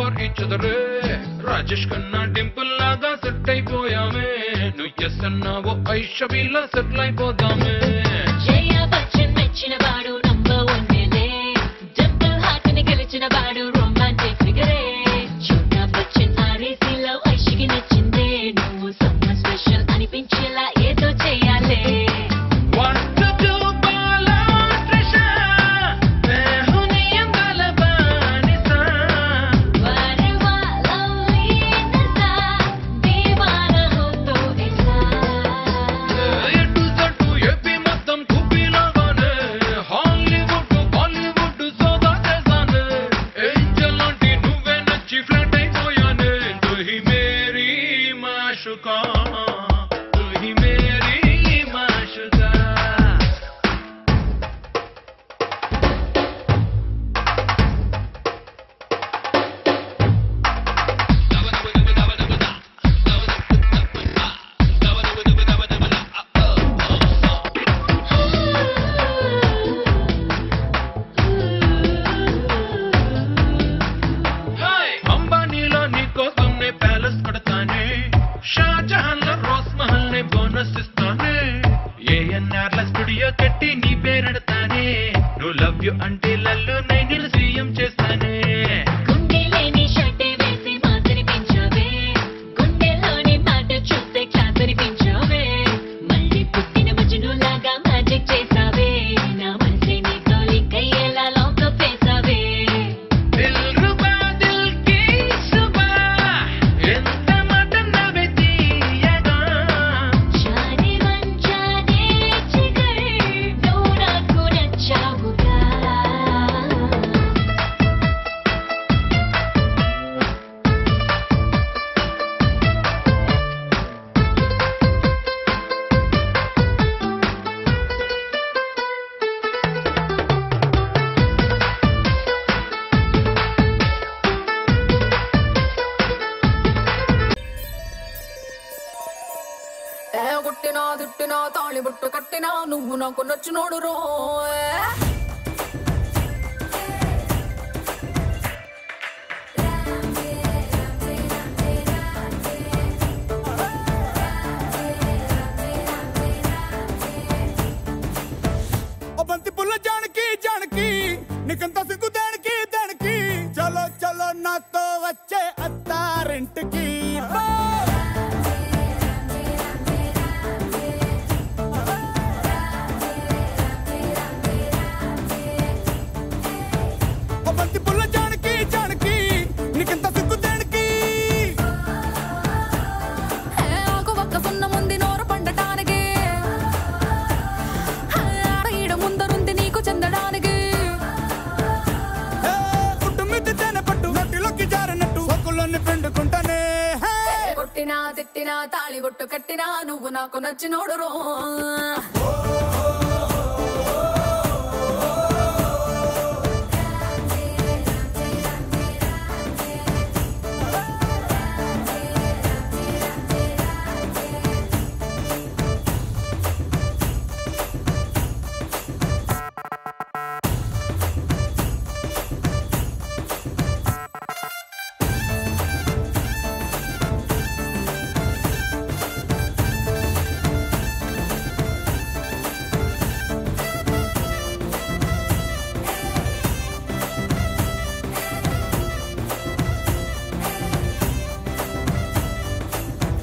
for each other Rajesh Khanna Dimple లాగా సెట్ అయిపోయామే నువ్వు ఎస్ అన్నావో ఐషబీలా సెటిల్ అయిపోదామే జయ బచ్చన్ మెచ్చిన వాడు నంబర్ 1 డింపుల్ హార్ట్ ని గెలిచిన వాడు రొమాంటిక్ ఫిగరే చోటా బచ్చన్ ఆర్ఏసీలో ఐషికి నచ్చిందే నువ్వు సమ్మర్ స్పెషల్ అనిపించేలా ఏదో చేయాలి అంటే లల్లు నైనిల్ సీఎం చేస్తానే గుండెలేని షర్టే వేసి మాతని పెంచావే గుండెలోని మాట చూస్తే క్లాస్ అనిపించావే మళ్ళీ పుట్టిన మజును లాగా మ్యాజిక్ చేసావే నా మనసే నీతో లింక్ అయ్యేలా లాకప్ వేసావే దిల్ రుబా దిల్ కి సుబా ఎంత మాట నవ్వే తీయగా జానే వన్ జానే చిగర్ నువ్వు నాకు నచ్చావుగా కొట్టినా తిట్టినా తాళి బుట్టు కట్టినా నువ్వు నాకు నచ్చినోడు రో బంతి పుల్ల జానకి జానకి నీకంత సిగ్గు దానికి దానికి చలో చలో నాతో వచ్చే అత్తారింటికి బంతి పుల్ల జానకి జానకి నీకంత సిగ్గు దానికి ఆకు ఒక్క సున్న ముందు నోరు పండటానికి ఈడ ముందరుంది నీకు చెందడానికి పుట్టు మిద్ది తేనె పట్టు నోటిలోకి జారినట్టు సొక్కులన్నీ పిండుకుంటానే కొట్టినా తిట్టినా తాళి బొట్టు కట్టినా నువ్వు నాకు నచ్చినోడు రో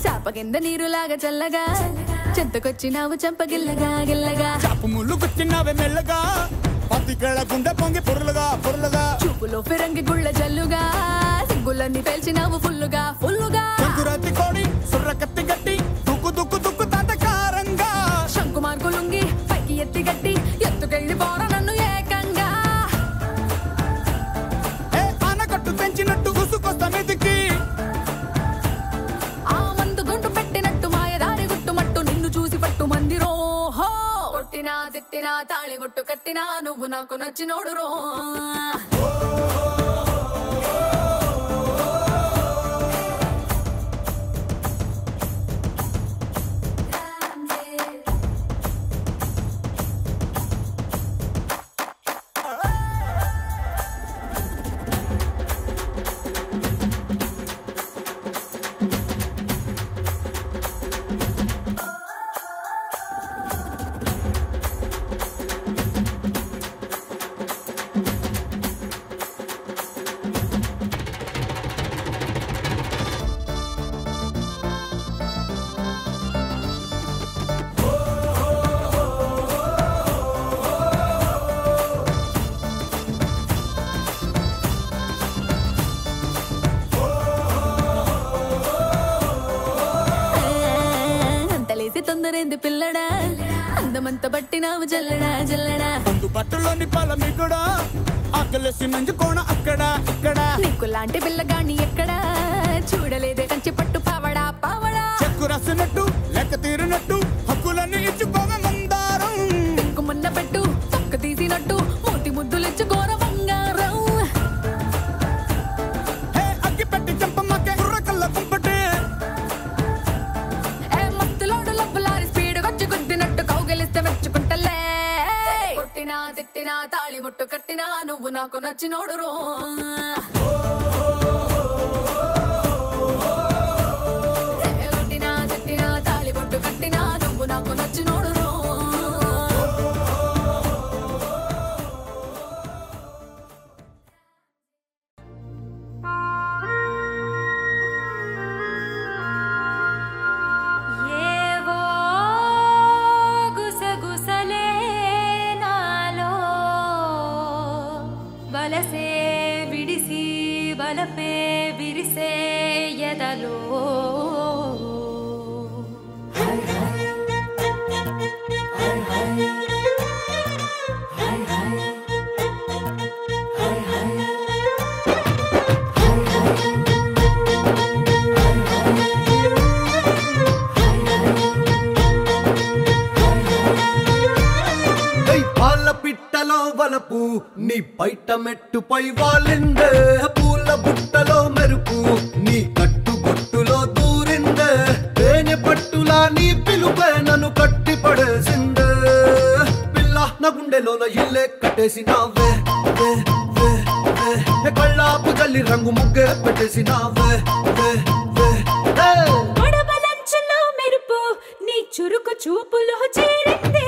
చాప కింద నీరులాగా చల్లగా చెంతకొచ్చినావు చంపగిల్లగా గిల్లగా చాపు ముళ్ళు గుచ్చినావే మెల్లగా పతికళ గుండె పొంగి పొరులుగా పొరులుగా చూపులో ఫిరంగి గుళ్ళ జల్లుగా సిగ్గులన్నీ పేల్చినావు ఫుల్లుగా ఫుల్లుగా చంకురాతి కోడి సుర్ర కత్తి గట్టి దుక్కు దుక్కు దుక్కు తాతకారంగా శంకు మార్కులుంగి పైకి ఎత్తి గట్టి ఎత్తుకెళ్ళి పోర నన్ను ఏకంగా ఆనకట్టు పెంచినట్టు గుసుకొస్తా మీదికి ఆ మందు గుంటు పెట్టినట్టు మాయదారి గుట్టు మట్టు నిన్ను చూసి పట్టు మంది రోహో కొట్టినా తిట్టినా తాళి బొట్టు కట్టినా నువ్వు నాకు నచ్చినోడు రో ఏంది పిల్లడా అందమంత బట్టినావు జల్లడా జల్లడా అందు పట్టులోని పలమిగుడా ఆకలేసి నంజుకోణ అక్కడ ఇక్కడ నీకు లాంటి పిల్లగాని ఎక్కడా చూడలేదే కంచి పట్టు పావడా పావడా చెక్కు రాసినట్టు లెక్క తీరినట్టు హక్కులన్నీ ఇచ్చుకోవే మందారం మున్న పెట్టు పక్క తీసినట్టు మూతి ముద్దులిచ్చుకోర బంగారం అగ్గి పెట్టి చంపమ్మకే కుర్రకల్ల కుంపటే మత్తులోడు లబ్బులారి స్పీడ్ వచ్చి గుద్దినట్టు కౌగిలిస్తే మెచ్చుకుంటలే కొట్టినా తిట్టినా తాళి బొట్టు కట్టినా నువ్వు నాకు నచ్చినోడు రో కొట్టినా తిట్టినా తాళి బొట్టు కట్టినా నువ్వు నాకు నచ్చినోడు రో వలసే విడిసి బలపే విరిసే ఎదలో పిట్టలో వలపు నీ పైట మెట్టుపై వాలిందే పూల బుట్టలో మెరుపు నీ కట్టు బొట్టులో దూరిందే తేనె పట్టులా నీ పిలుపే నన్ను కట్టి పడేసిందే పిల్ల నా గుండెలోన ఇల్లే కట్టేసినావే కళ్ళాపు జల్లి రంగు ముగ్గే పెట్టేసినావే గొడవలంచులో మెరుపు నీ చురుకు చూపులో చేరిందే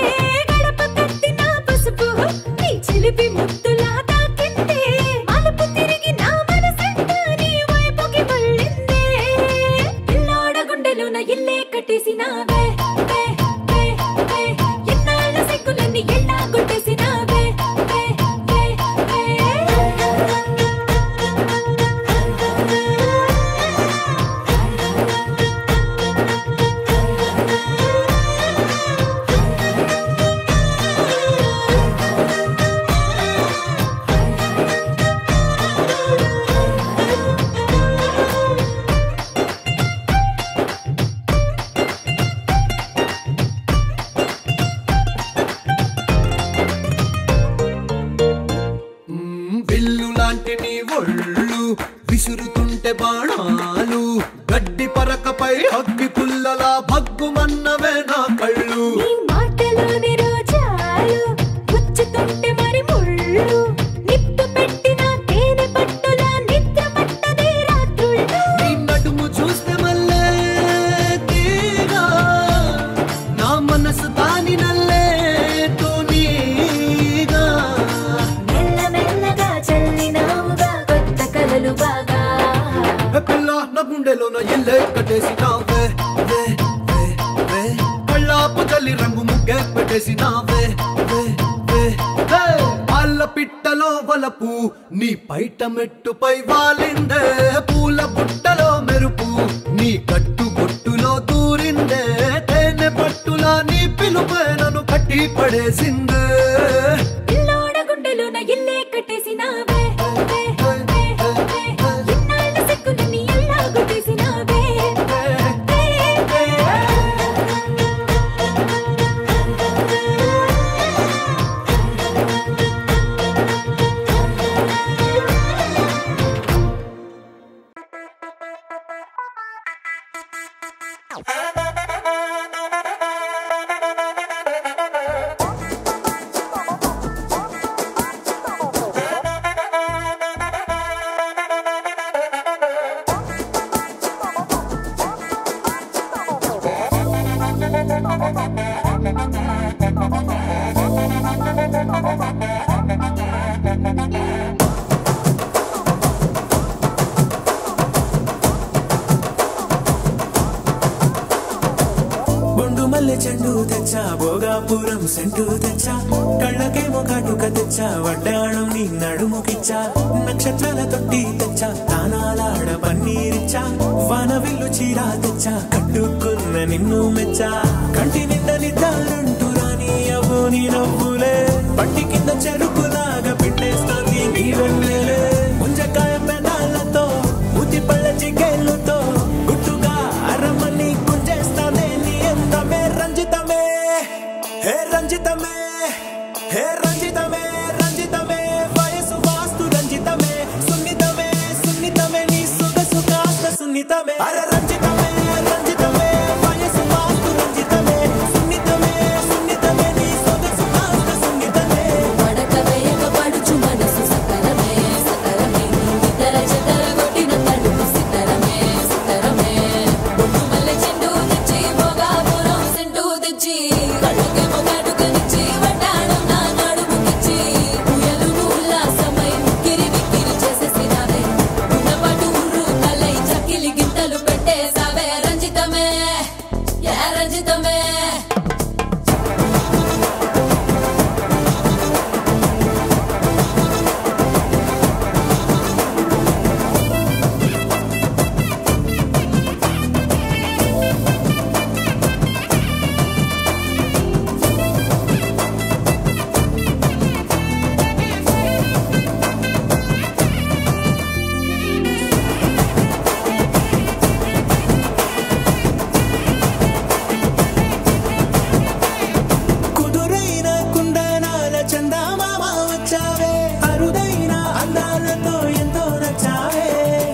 గడప కట్టిన పసుపు నీ చిలిపి ముద్దులా తాకిందే మలుపు తిరిగి నా మనసంతా నీ వైపుకి మళ్ళిందే పిల్లోడ గుండెలోన ఇల్లే కట్టేసినావే ఎన్నాళ్ళ సిగ్గులన్నీ ఎల్లా కొట్టేసినావే విసురుతుంటే బాణాలు గడ్డి పరకపై అగ్గి పుల్లలా భగ్గుమన్నవే నా కళ్ళు మాటలోని రోజాలు గుచ్చుతుంటే మరి ముళ్ళు నిప్పు పెట్టిన తేనె పట్టులా నిద్ర పట్టదే రాత్రుళ్ళు నీ నడుము చూస్తే మల్లే తీరా నా మనసు దాని నల్లే తోనీగా మెల్లమెల్లగా చల్లినావుగా కొత్త కలలు బాగా పిల్ల నా గుండెలోన ఇల్లే కట్టేసినావే కళ్ళాపు జల్లి రంగు ముగ్గే పెట్టేసినావే పాల పిట్టలో వలపు నీ పైట మెట్టుపై వాలిందే పూల బుట్టలో మెరుపు నీ కట్టు బొట్టులో దూరిందే తేనె పట్టులా నీ పిలుపే నన్ను కట్టి పడేసిందే పిల్లోడ గుండెలోన ఇల్లే కట్టేసినావే చెండు తెచ్చా భోగాపురం సెంటు తెచ్చా కళ్ళకేమో కాటుక తెచ్చా వడ్డాణం నీ నడుముకిచ్చా నక్షత్రాల తొట్టి తెచ్చా తానాలాడ పన్నీరిచ్చా వాన విల్లు చీరా తెచ్చా కట్టుకున్న నిన్ను మెచ్చా కంటి నింద నిద్దారంటూ రాని అవో నీ నవ్వులే పట్టి కింద చెరుకులాగా పిండేస్తాంది నీ వెన్నెలే ముంజకాయ పెదాలతో మూతి పళ్ళ చికేళ్ళతో గుట్టుగా అరమని గుంజేస్తానే నీ అందమే రంజితమే హే రంజితమే హే రంజితమే రంజితమే వయసు వాస్తు రంజితమే సున్నితమే సున్నితమే నీ సొగసు కాస్త సున్నితమే అరే రంజితమే రంజితమే వయసు వాస్తు రంజితమే సున్నితమే సున్నితమే నీ సొగసు కాస్త సున్నితమే పడక వేయక పడుచు మనసు సకరమే సకరమే ఇతర చెదర కొట్టిన తలుపు సితరమే సితరమే బొట్టు మల్లె చెండు తెచ్చి భోగాపురం సెంటు తెచ్చి కళ్ళకే మొగాడుకనిచ్చి వడ్డాణం నా నడుముకిచ్చి ఉయ్యలుగు ఉల్లాసమై కిరి బిక్కిరి చేసేసినావే ఉన్నపాటు ఉర్రు కలై చకిలి గింతలు పెట్టేసావే రంజితమే యా రంజితమే కుదురైన కుందనాల చందమామ వచ్చావే అరుదైన అందాలతో ఎంతో నచ్చావే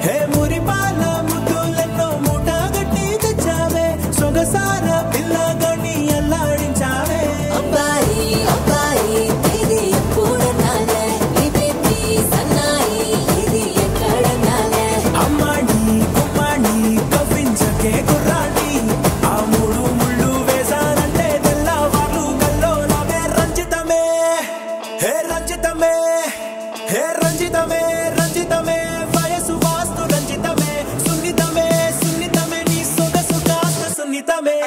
హే మురిపాల ముద్దులెన్నో మూట గట్టి తెచ్చావే సొగసార పిల్లగని అల్లాడించావే అబ్బాయి అబ్బాయి ఇది ఎప్పుడన్నాలే ఇది నీ సన్నాయి ఇది ఎక్కడన్నాలే అమ్మాడి కుమ్మాడి కవ్వించకే కుర్రాడి ఆ మూడు ముళ్ళు వేసానంటే తెల్లవారు కల్లో నవే రంజితమే హే రంజితమే హే రంజితమే రంజితమే వయసు వాస్తు రంజితమే సున్నితమే సున్నితమే నీ సొగసు కాస్త సున్నితమే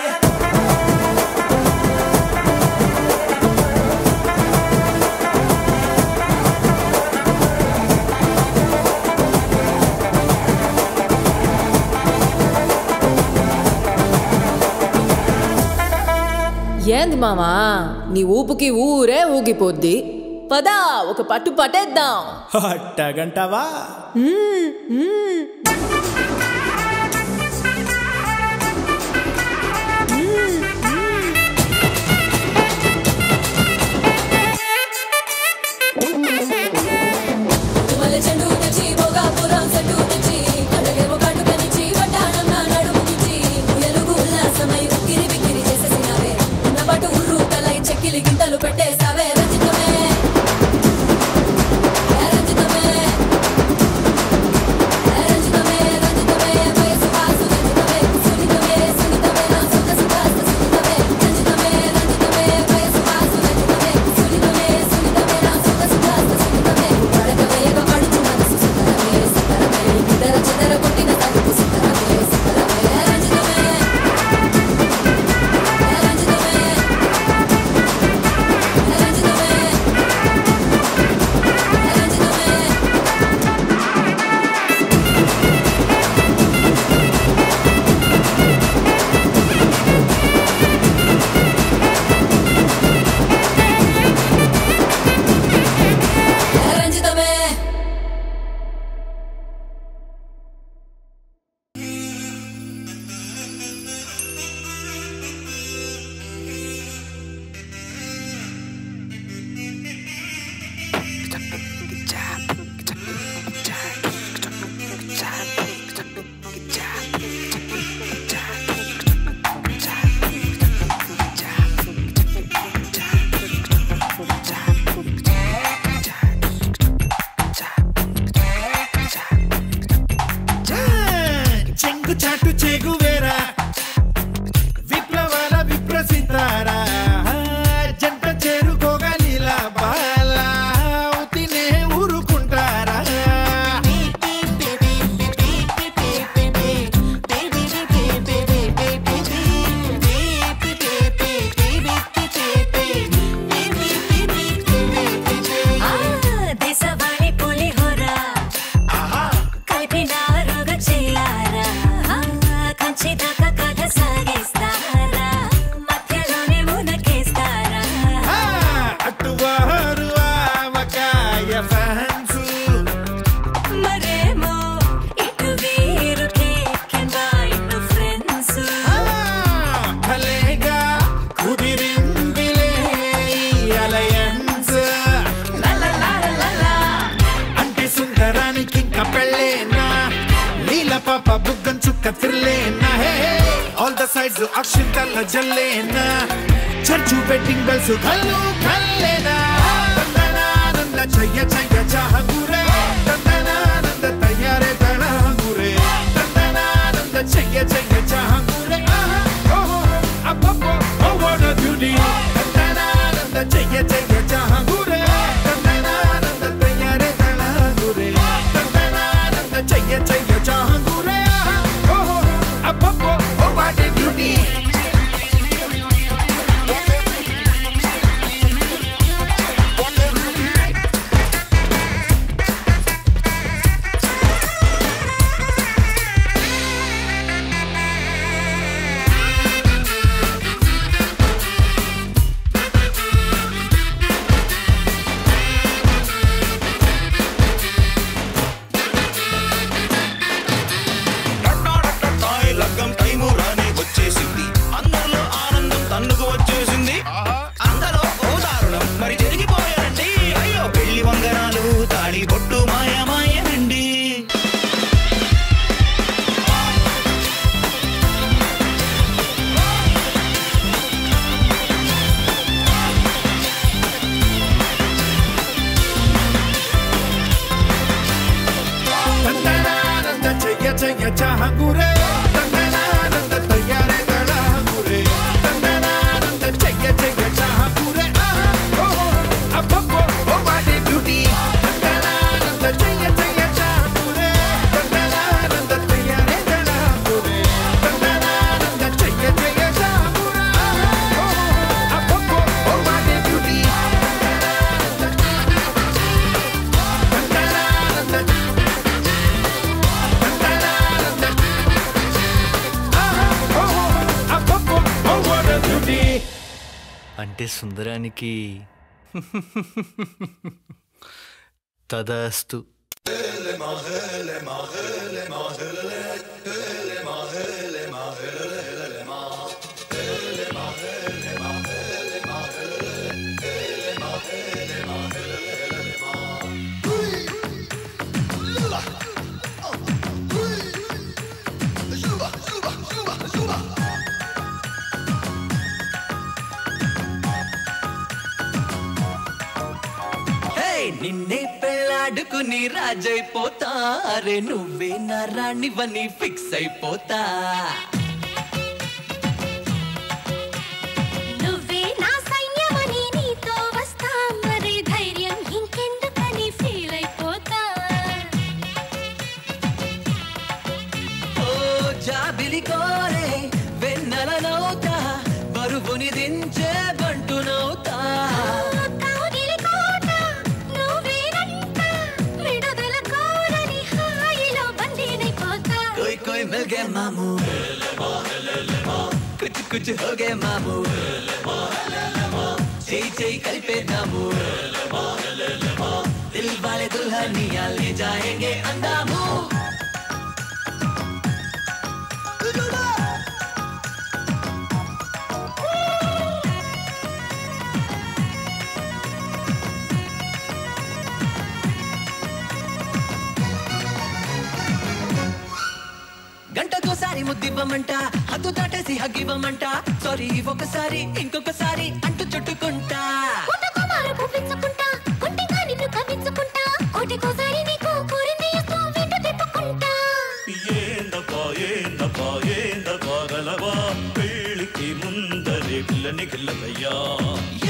ఏంది మామా నీ ఊపుకి ఊరే ఊగిపోద్ది పదా ఒక పట్టు పట్టేద్దాం అట్టగంటావా మల్లె చెండు తెచ్చి భోగాపురం సెంటు తెచ్చి కళ్ళకే మొగాడుకనిచ్చి వడ్డాణం నా నడుముకిచ్చి ఉయ్యలుగు ఉల్లాసమై ఉక్కిరి బిక్కిరి చేసేసినావే ఉన్నపాటు ఉర్రు కలై చెక్కిలి గింతలు పెట్టేసావే రంజితమే యా రంజితమే యా రంజితమే రంజితమే వయసు వాసు రంజితమే సున్నితమే సున్నితమే నా సొగసు కాస్త సున్నితమే రంజితమే రంజితమే వయసు వాసు రంజితమే సున్నితమే సున్నితమే నా సొగసు కాస్త సున్నితమే పడక వేయక పడుచు మనసు సకరమే సకరమే ఇతర చెదర కొట్టిన తలుపు సితరమే సితరమే యా రంజితమే యా రంజితమే యా రంజితమే పాప బుగ్గం చుక్క తిరలేనా హే ఆల్ ద సైడ్స్ అక్షింతల జల్లేనా చర్చు బెట్టింగ్ బెల్స్ కల్లు కల్లేనా నందనానంద చెయ్య చెయ్య చాహగురే నందనానంద తయారే తళహగురే నందనానంద చెయ్య చెయ్య చాహగురే ఓహో అబ్బబ్బో ఓ వాట్ a beauty నందనానంద చెయ్య చెయ్య చాహగురే నందనానంద తయారే తళహగురే నందనానంద చెయ్య చెయ్య చాహగురే ఓహో అబ్బబ్బో ఓ వాట్ a beauty అంటే సుందరానికి తదాస్తు. నిన్నే పెళ్ళాడుకుని రాజైపోతా అరే నువ్వే నా రాణివని ఫిక్స్ అయిపోతా నువ్వే నా సైన్యమని నీతో వస్తా మరి ధైర్యం ఇంకెందుకని ఫీల్ అయిపోతా ఓ జాబిలి కోరే వెన్నెలనవుతా బరువుని దించే బంటునవుతా मिल गए मामू कुछ कुछ हो गए मामू चई चई कल पे दामू दिल वाले दुल्हनिया ले जाएंगे अंदामू గంటకోసారి ముద్దివ్వమంట హద్దు దాటేసి హగ్గివ్వమంట సారీ ఒకసారి ఇంకొకసారి అంటూ చుట్టుకుంటా పెళ్ళికి ముందరే పిల్లని గిల్లయ్యా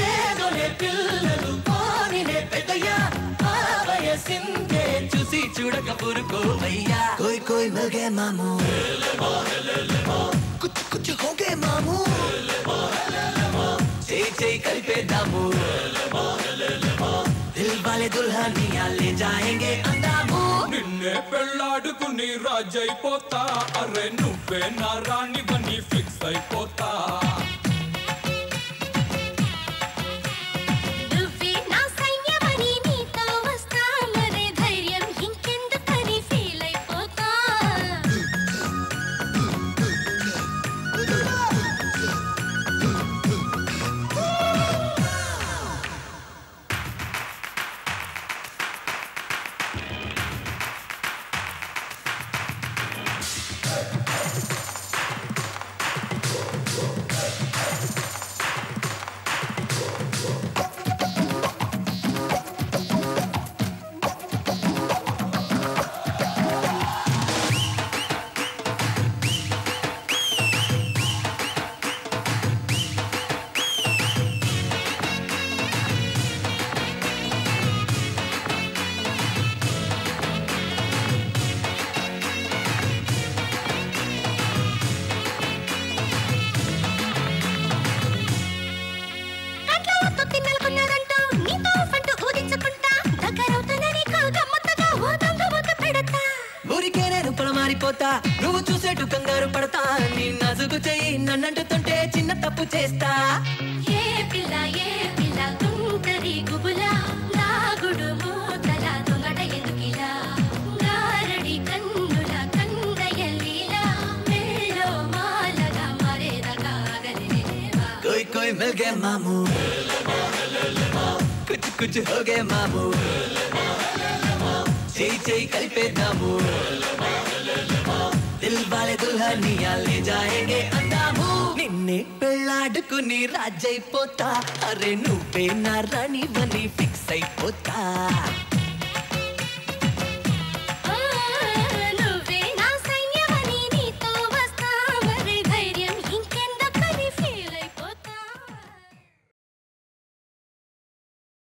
ఏదోనే పిల్లలు పోనినే పెద్దయ్యా వయసిందే చూసి చూడక పురుకోవయ్యా కోయ్ కోయ్ మిల్ గए మామూ कुछ कुछ हो गए मामू चई चई కలిపే దాము दिल वाले दुल्हनिया ले जाएंगे अंदामू నిన్నే పెళ్ళాడుకుని రాజైపోతా అరే నువ్వే నా రాణివని ఫిక్స్ అయిపోతా నువ్వు చూసేటు కంగారు పడతా నీ నాజుకు చెయ్యి నన్నంటుతుంటే చిన్న తప్పు చేస్తా ఏ పిల్ల తుంటరి గుబులా లాగుడు మూతల దొంగట ఎందుకిలా గారడి కన్నుల కందయ లీలా మెళ్ళో మాలగా మరేదగా ఆగలేవా कोई कोई मिल गए मामू कुछ कुछ हो गए मामू चई चई కలిపే దాము దిల్ వాలే దుల్హనియా లే జాయేంగే అందాము నిన్నే పెళ్ళాడుకుని రాజైపోతా అరే నువ్వే నా రాణి వని ఫిక్స్ అయిపోతా